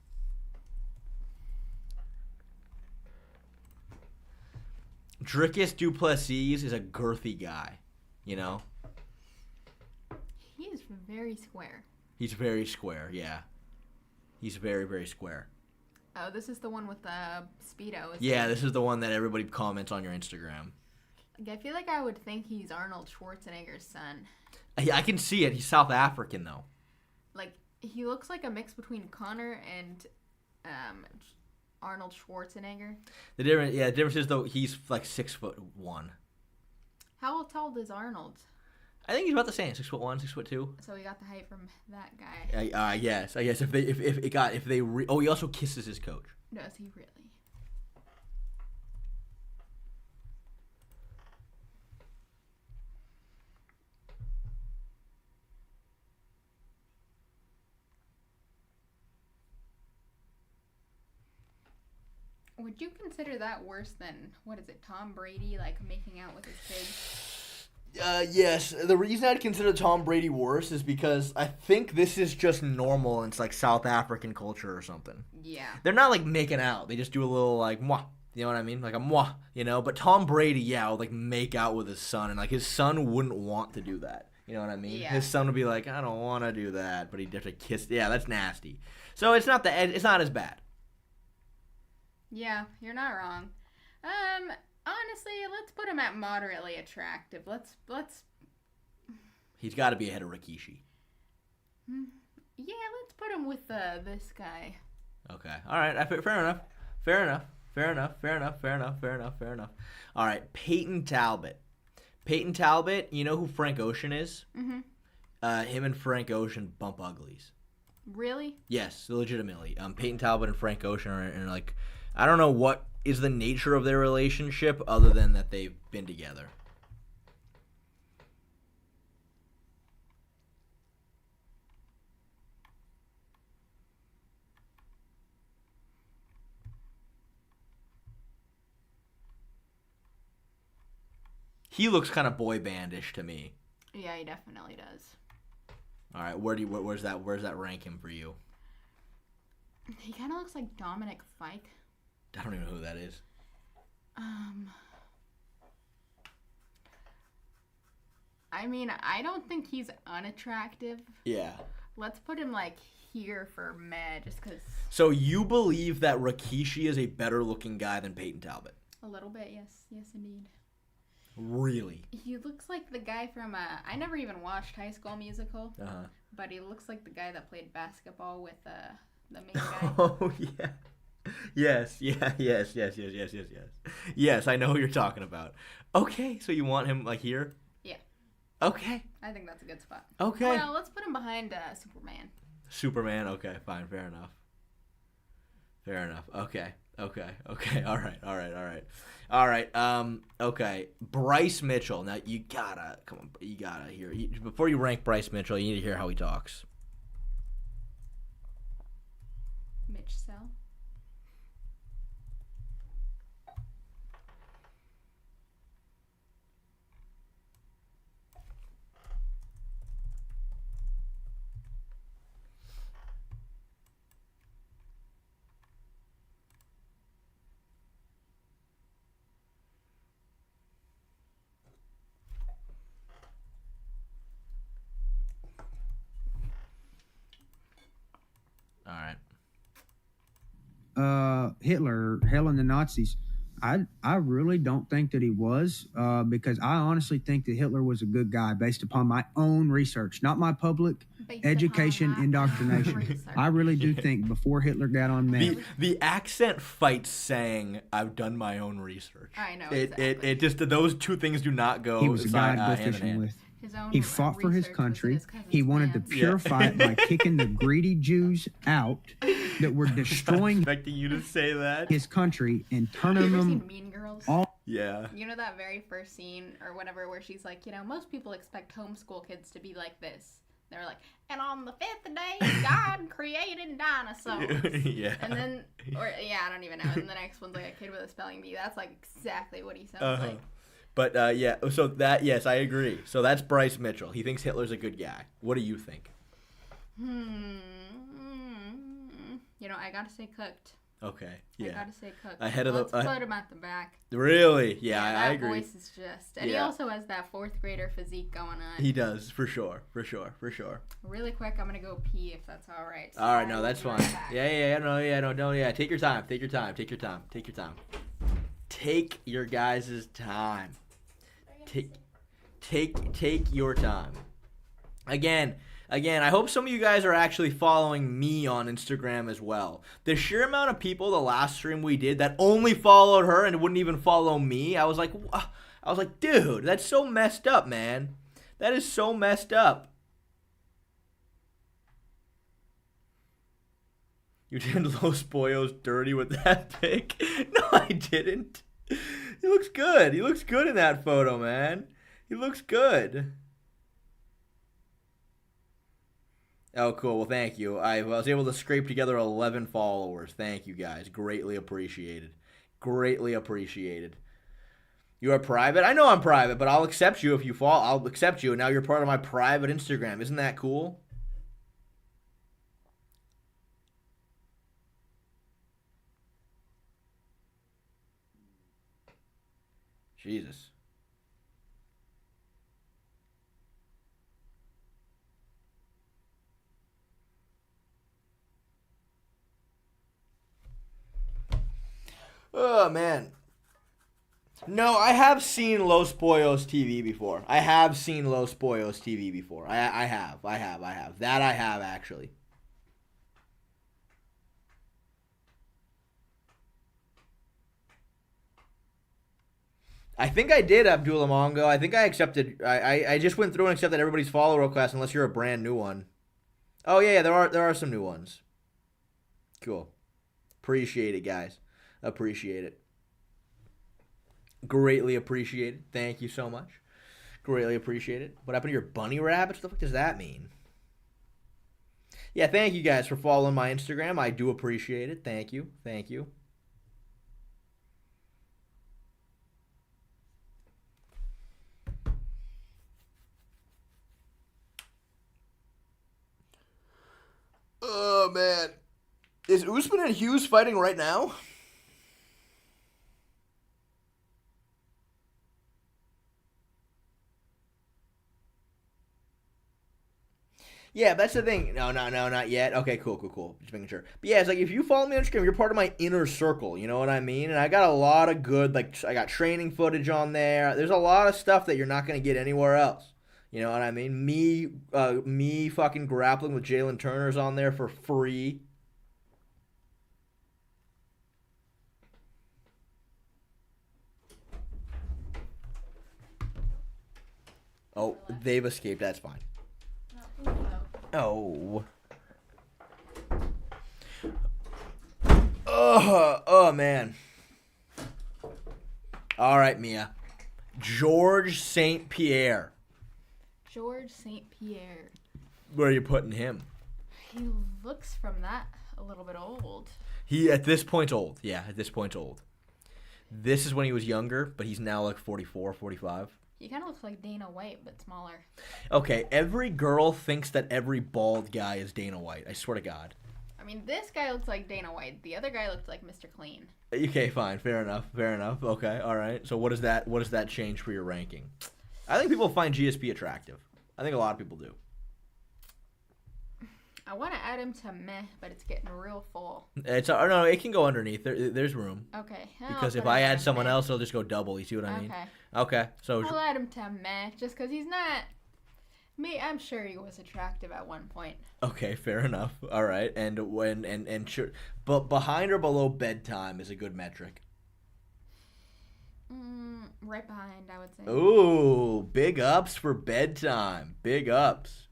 Dricus Duplessis is a girthy guy, you know? He is very square. He's very square, yeah. He's very, very square. Oh, this is the one with the Speedo. Yeah, this is the one that everybody comments on your Instagram. I feel like I would think he's Arnold Schwarzenegger's son. Yeah, I can see it. He's South African, though. Like, he looks like a mix between Connor and Arnold Schwarzenegger. The difference is, though, he's like 6'1". How tall is Arnold? I think he's about the same, 6'1", 6'2". So he got the height from that guy. Yes. I guess he also kisses his coach. Does he really? Would you consider that worse than, what is it, Tom Brady, like, making out with his kids? Yes. The reason I'd consider Tom Brady worse is because I think this is just normal in, like, South African culture or something. Yeah. They're not, like, making out. They just do a little, like, mwah. You know what I mean? Like a mwah, you know? But Tom Brady, yeah, would, like, make out with his son. And, like, his son wouldn't want to do that. You know what I mean? Yeah. His son would be like, I don't want to do that. But he'd have to kiss. Yeah, that's nasty. So it's not as bad. Yeah, you're not wrong. Honestly, let's put him at moderately attractive. Let's. He's got to be ahead of Rikishi. Yeah, let's put him with this guy. Okay. All right. Fair enough. All right. Peyton Talbot. You know who Frank Ocean is? Mm-hmm. Him and Frank Ocean bump uglies. Really? Yes, legitimately. Peyton Talbot and Frank Ocean are like, I don't know what is the nature of their relationship other than that they've been together. He looks kind of boy bandish to me. Yeah, he definitely does. All right, where's that rank him for you? He kind of looks like Dominic Fike. I don't even know who that is. I mean, I don't think he's unattractive. Yeah. Let's put him, like, here for meh, just because... So you believe that Rikishi is a better-looking guy than Peyton Talbot? A little bit, yes. Yes, indeed. Really? He looks like the guy from, I never even watched High School Musical. Uh-huh. But he looks like the guy that played basketball with, the main guy. Oh, yeah. Yes. Yes, I know who you're talking about. Okay, so you want him, like, here? Yeah. Okay. I think that's a good spot. Okay. Well, let's put him behind Superman. Superman, okay, fine, fair enough. Okay. All right, okay. Bryce Mitchell. Now, you gotta hear. Before you rank Bryce Mitchell, you need to hear how he talks. Mitch Sell. All right. Hitler, hell and the Nazis. I really don't think that he was, because I honestly think that Hitler was a good guy based upon my own research, not my public education indoctrination. I really do think before Hitler got on meth. The accent fights saying, I've done my own research. I know, It just, those two things do not go He was a guy I'd go hand in fishing hand. with. He fought for his country. He wanted to purify it by kicking the greedy Jews out that were destroying expecting you to say that. His country and turning them Mean Girls? all. Yeah. You know that very first scene or whatever where she's like, most people expect homeschool kids to be like this. They're like, and on the fifth day, God created dinosaurs. Yeah. And then, I don't even know. And the next one's like a kid with a spelling bee. That's like exactly what he sounds like. But, yes, I agree. So that's Bryce Mitchell. He thinks Hitler's a good guy. What do you think? I gotta say cooked. Okay, yeah. I gotta say cooked. Let's put him at the back. Really? Yeah, I agree. That voice is just... And he also has that fourth grader physique going on. He does, for sure. Really quick, I'm gonna go pee if that's all right. So all right, no, that's fine. Yeah. Take your time. Take your guys' time. Take your time. Again, I hope some of you guys are actually following me on Instagram as well. The sheer amount of people the last stream we did that only followed her and wouldn't even follow me, I was like, dude, that's so messed up, man. That is so messed up. You did Los Pollos dirty with that pic? No, I didn't. He looks good. He looks good in that photo, man. He looks good. Oh, cool. Well, thank you. I was able to scrape together 11 followers. Thank you, guys. Greatly appreciated. Greatly appreciated. You are private? I know I'm private, but I'll accept you if you fall. I'll accept you, and now you're part of my private Instagram. Isn't that cool? Jesus. Oh, man. No, I have seen Los Pollos TV before. I have seen Los Pollos TV before. I have. That I have, actually. I think I did, Abdullah Mongo. I think I accepted. I just went through and accepted everybody's follow request unless you're a brand new one. Oh, yeah, there are some new ones. Cool. Appreciate it, guys. Appreciate it. Greatly appreciated. Thank you so much. Greatly appreciate it. What happened to your bunny rabbits? What the fuck does that mean? Yeah, thank you guys for following my Instagram. I do appreciate it. Thank you. Thank you. Oh, man. Is Usman and Hughes fighting right now? Yeah, that's the thing. No, not yet. Okay, cool. Just making sure. But yeah, it's like if you follow me on Instagram, you're part of my inner circle. You know what I mean? And I got a lot of good, like, I got training footage on there. There's a lot of stuff that you're not going to get anywhere else. You know what I mean? Me fucking grappling with Jalen Turner's on there for free. Oh, they've escaped. That's fine. Oh. Oh, man. All right, Mia. George St. Pierre. George St. Pierre. Where are you putting him? He looks from that a little bit old. He, at this point, old. Yeah, at this point, old. This is when he was younger, but he's now like 44, 45. He kind of looks like Dana White, but smaller. Okay, every girl thinks that every bald guy is Dana White. I swear to God. I mean, this guy looks like Dana White. The other guy looks like Mr. Clean. Okay, fine. Fair enough. Okay, all right. So what does that change for your ranking? I think people find GSP attractive. I think a lot of people do. I want to add him to meh, but it's getting real full. No, it can go underneath. There's room. Okay. Because if I add someone else, it'll just go double. You see what I mean? Okay. So I'll add him to meh, just because he's not. Me, I'm sure he was attractive at one point. Okay, fair enough. All right, and sure, but behind or below bedtime is a good metric. Right behind, I would say. Ooh, big ups for bedtime. Big ups.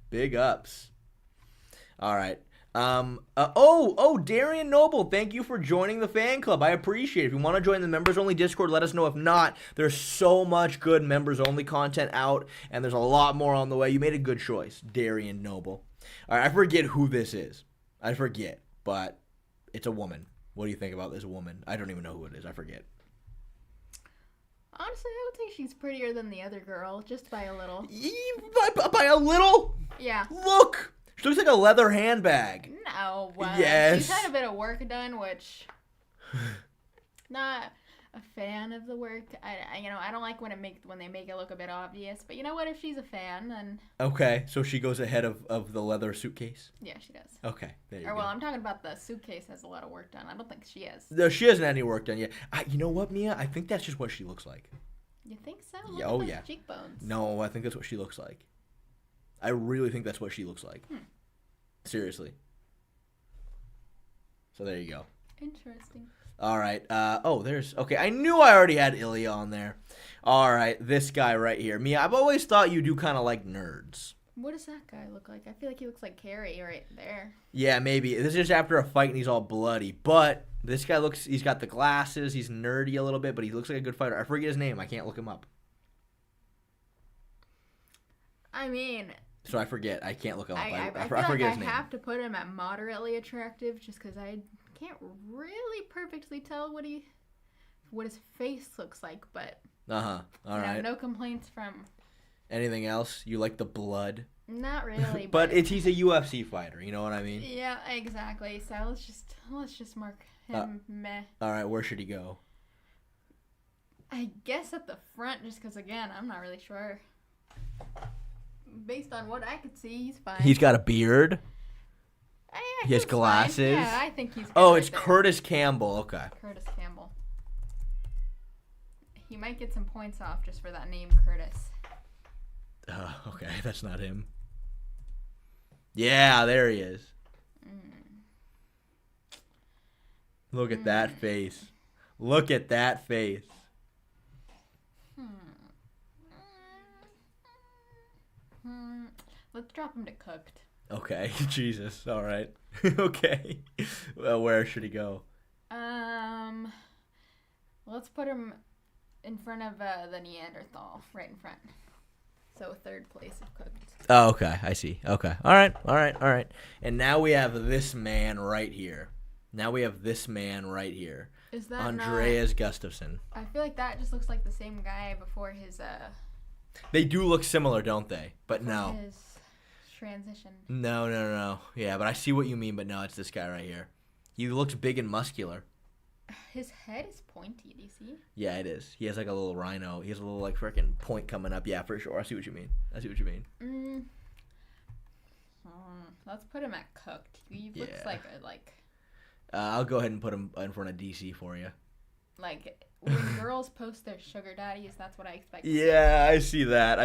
All right. Darian Noble, thank you for joining the fan club. I appreciate it. If you want to join the members only Discord, let us know. If not, there's so much good members only content out, and there's a lot more on the way. You made a good choice, Darian Noble. All right, I forget who this is. But it's a woman. What do you think about this woman? I don't even know who it is. I forget. Honestly, I would say she's prettier than the other girl, just by a little. By a little? Yeah. Look! She looks like a leather handbag. No. Yes. She's had a bit of work done, which... not a fan of the work. I don't like when they make it look a bit obvious. But you know what? If she's a fan, then... Okay, so she goes ahead of the leather suitcase? Yeah, she does. Okay, there you go. Well, I'm talking about the suitcase has a lot of work done. I don't think she has. No, she hasn't had any work done yet. You know what, Mia? I think that's just what she looks like. You think so? Yeah, Look at those cheekbones. No, I think that's what she looks like. I really think that's what she looks like. Seriously. So there you go. Interesting. All right. Okay. I knew I already had Ilya on there. All right. This guy right here. Mia, I've always thought you do kind of like nerds. What does that guy look like? I feel like he looks like Carrie right there. Yeah, maybe. This is just after a fight and he's all bloody. But this guy he's got the glasses. He's nerdy a little bit, but he looks like a good fighter. I forget his name. I can't look him up. I mean... So I forget. I can't look him up. I feel forget like his name. I have to put him at moderately attractive just because I can't really perfectly tell what his face looks like, but... All right. No complaints from... Anything else? You like the blood? Not really, but he's a UFC fighter. You know what I mean? Yeah, exactly. So let's just mark him meh. All right, where should he go? I guess at the front, just because again, I'm not really sure. Based on what I could see, he's fine. He's got a beard. Yeah, he has glasses. Fine. Yeah, I think he's good. Oh, it's Curtis Campbell. Okay. Curtis Campbell. He might get some points off just for that name, Curtis. Okay, that's not him. Yeah, there he is. Look at that face. Look at that face. Let's drop him to cooked. Okay, Jesus. All right. Okay. Well, where should he go? Let's put him in front of the Neanderthal, right in front. So third place of cooked. Oh, okay. I see. Okay. All right. And now we have this man right here. Is that Andreas Gustafsson. I feel like that just looks like the same guy before his They do look similar, don't they? But no. His transition. No. Yeah, but I see what you mean, but no, it's this guy right here. He looks big and muscular. His head is pointy, do you see? Yeah, it is. He has like a little rhino. He has a little like freaking point coming up. Yeah, for sure. I see what you mean. Let's put him at cooked. He looks like I'll go ahead and put him in front of DC for you. Like when girls post their sugar daddies, that's what I expect. Yeah, I see that.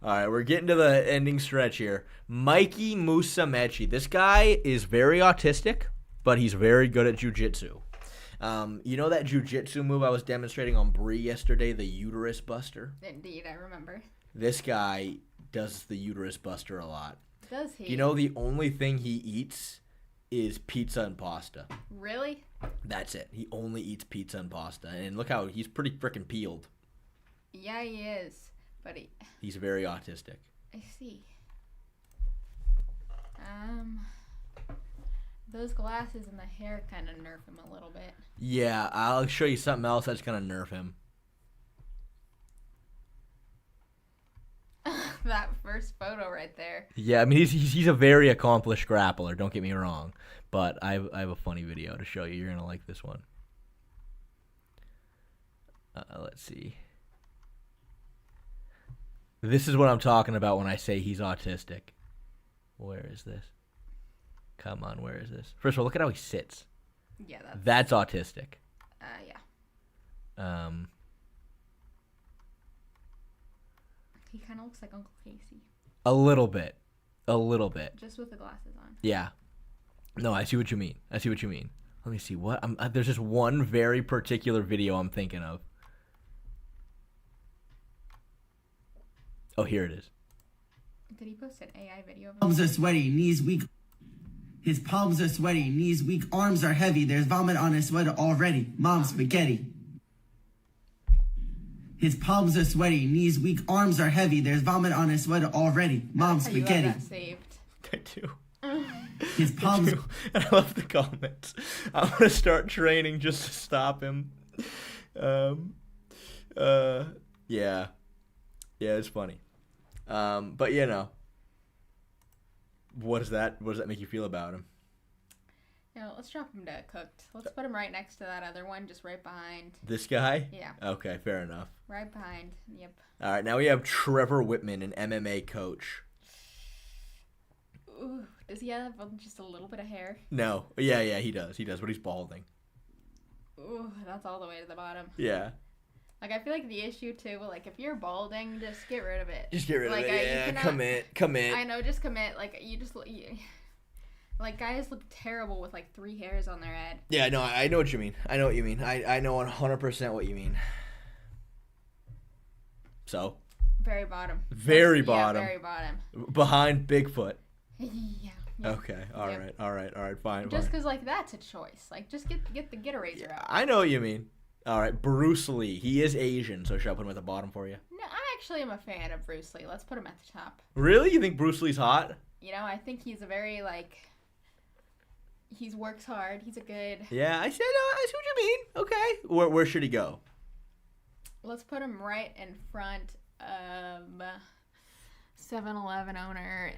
All right, we're getting to the ending stretch here. Mikey Musumeci. This guy is very autistic, but he's very good at jiu-jitsu. You know that jiu-jitsu move I was demonstrating on Bree yesterday, the uterus buster? Indeed, I remember. This guy does the uterus buster a lot. Does he? Do you know the only thing he eats is pizza and pasta? Really? That's it. He only eats pizza and pasta. And look how he's pretty freaking peeled. Yeah, he is. But he's very autistic. I see. Those glasses and the hair kind of nerf him a little bit. Yeah, I'll show you something else that's going to nerf him. That first photo right there. Yeah, I mean, he's a very accomplished grappler, don't get me wrong. But I have a funny video to show you. You're going to like this one. Let's see. This is what I'm talking about when I say he's autistic. Where is this? Come on, where is this? First of all, look at how he sits. Yeah, that's autistic. Yeah. He kind of looks like Uncle Casey. A little bit. Just with the glasses on. Yeah. No, I see what you mean. Let me see. There's just one very particular video I'm thinking of. Oh, here it is. Did he post an AI video of him? Palms are sweaty, knees weak. His palms are sweaty, knees weak, arms are heavy. There's vomit on his sweater already. Mom spaghetti. His palms are sweaty, knees weak, arms are heavy. There's vomit on his sweater already. Mom spaghetti. You have that saved. I do. His palms. I love the comments. I'm gonna start training just to stop him. Yeah, it's funny. But you know, what does that make you feel about him? Let's drop him to cooked. Let's put him right next to that other one, just right behind. This guy? Yeah. Okay, fair enough. Right behind. Yep. All right, now we have Trevor Whitman, an MMA coach. Ooh, does he have just a little bit of hair? No. Yeah, he does. But he's balding. Ooh, that's all the way to the bottom. Yeah. Like, I feel like the issue, too, like, if you're balding, just get rid of it. Just get rid of it, yeah, commit. I know, just commit. Like, like, guys look terrible with, like, 3 hairs on their head. Yeah, no, I know what you mean. I know 100% what you mean. So? Very bottom. Very bottom. Yeah, very bottom. Behind Bigfoot. Yeah. Okay, all right, fine. Just because, like, that's a choice. Like, just get the Get-A-Razor out. I know what you mean. All right, Bruce Lee. He is Asian, so should I put him at the bottom for you? No, I actually am a fan of Bruce Lee. Let's put him at the top. Really? You think Bruce Lee's hot? You know, I think he's a very, like... He works hard. He's a good... Yeah, I see what you mean. Okay. Where should he go? Let's put him right in front of 7-Eleven owner.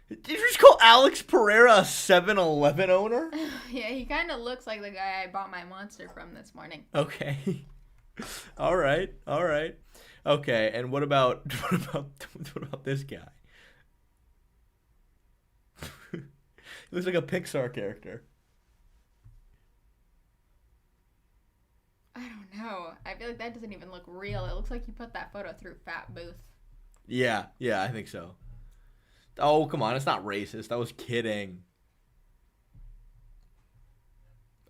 Did you just call Alex Pereira a 7-Eleven owner? Yeah, he kind of looks like the guy I bought my Monster from this morning. Okay. All right. Okay, and what about this guy? He looks like a Pixar character. I don't know. I feel like that doesn't even look real. It looks like you put that photo through Fat Booth. Yeah, I think so. Oh, come on. It's not racist. I was kidding.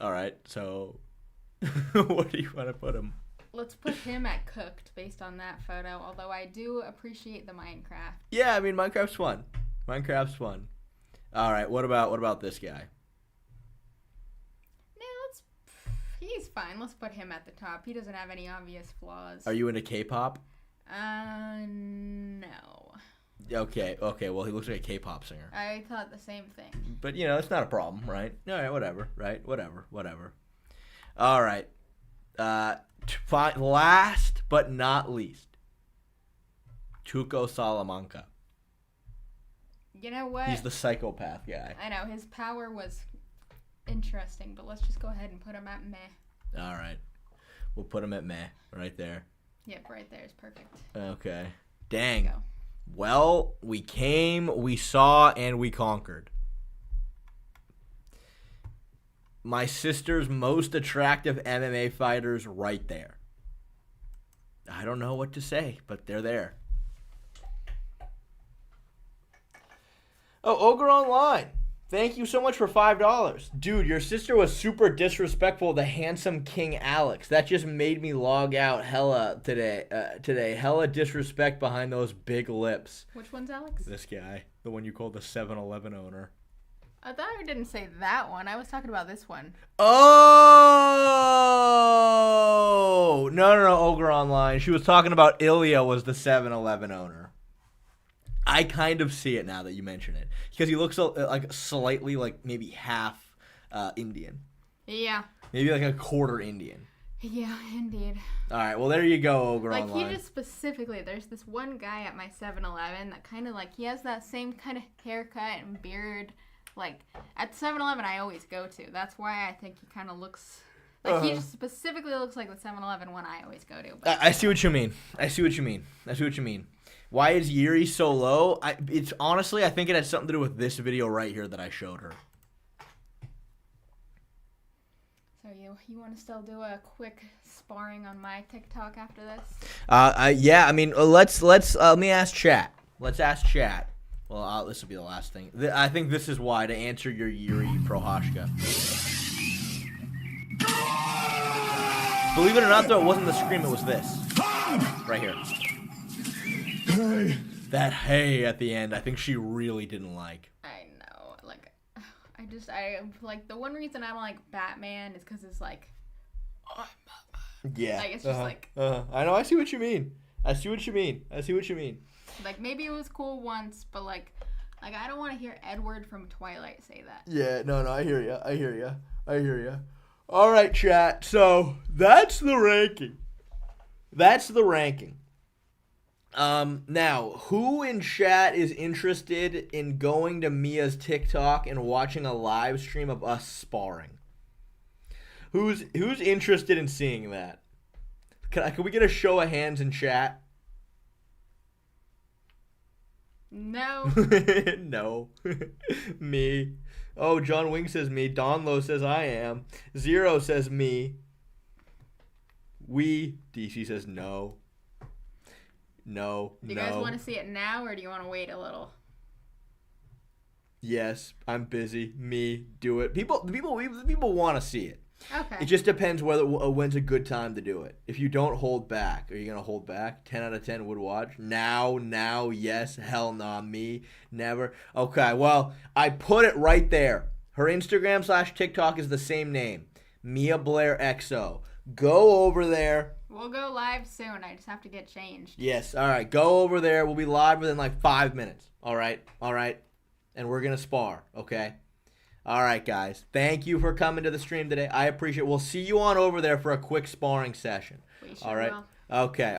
All right, so what do you want to put him? Let's put him at cooked based on that photo, although I do appreciate the Minecraft. Yeah, I mean, Minecraft's fun. All right, what about this guy? He's fine. Let's put him at the top. He doesn't have any obvious flaws. Are you into K-pop? No. Okay. Well, he looks like a K-pop singer. I thought the same thing. But, it's not a problem, right? All right, whatever, right? Whatever. All right. Last but not least, Tuco Salamanca. You know what? He's the psychopath guy. I know. His power was interesting, but let's just go ahead and put him at meh. All right. We'll put him at meh right there. Yep, right there is perfect. Okay. Dang. Well, we came, we saw, and we conquered. My sister's most attractive MMA fighters right there. I don't know what to say, but they're there. Oh, Ogre Online. Thank you so much for $5. Dude, your sister was super disrespectful to handsome King Alex. That just made me log out hella today. Hella disrespect behind those big lips. Which one's Alex? This guy. The one you called the 7-Eleven owner. I thought I didn't say that one. I was talking about this one. Oh! No, Ogre Online. She was talking about Ilya was the 7-Eleven owner. I kind of see it now that you mention it. Because he looks like slightly like maybe half Indian. Yeah. Maybe like a quarter Indian. Yeah, indeed. All right, well, there you go, Ogre Online. Like, he just specifically, there's this one guy at my 7-Eleven that kind of like, he has that same kind of haircut and beard. Like, at 7-Eleven I always go to. That's why I think he kind of looks... Like, he just specifically looks like the 7-Eleven one I always go to. But... I see what you mean. Why is Yuri so low? It's honestly, I think it had something to do with this video right here that I showed her. So you want to still do a quick sparring on my TikTok after this? Yeah. I mean, let me ask chat. Let's ask chat. Well, this will be the last thing. I think this is why to answer your Yuri Prohashka. Believe it or not, though, it wasn't the scream. It was this right here. Hey. That hey at the end, I think she really didn't like. I know, like, I like the one reason I don't like Batman is because it's like, yeah, like it's just like, I know, I see what you mean. Like, maybe it was cool once, but like I don't want to hear Edward from Twilight say that. Yeah, no, I hear you. All right, chat. So that's the ranking. Now, who in chat is interested in going to Mia's TikTok and watching a live stream of us sparring? Who's interested in seeing that? Can we get a show of hands in chat? No. No. Me. Oh, John Wing says me. Donlo says I am. Zero says me. DC says no. No. Do you guys want to see it now, or do you want to wait a little? Yes, I'm busy. Me, do it. People want to see it. Okay. It just depends when's a good time to do it. If you don't hold back, are you gonna hold back? 10 out of 10 would watch. Now, yes. Hell nah, me, never. Okay, well, I put it right there. Her Instagram / TikTok is the same name, Mia Blair XO. Go over there. We'll go live soon. I just have to get changed. Yes. All right. Go over there. We'll be live within like 5 minutes. All right. And we're gonna spar. Okay. All right, guys. Thank you for coming to the stream today. I appreciate it. We'll see you on over there for a quick sparring session. We sure all right. will. Okay.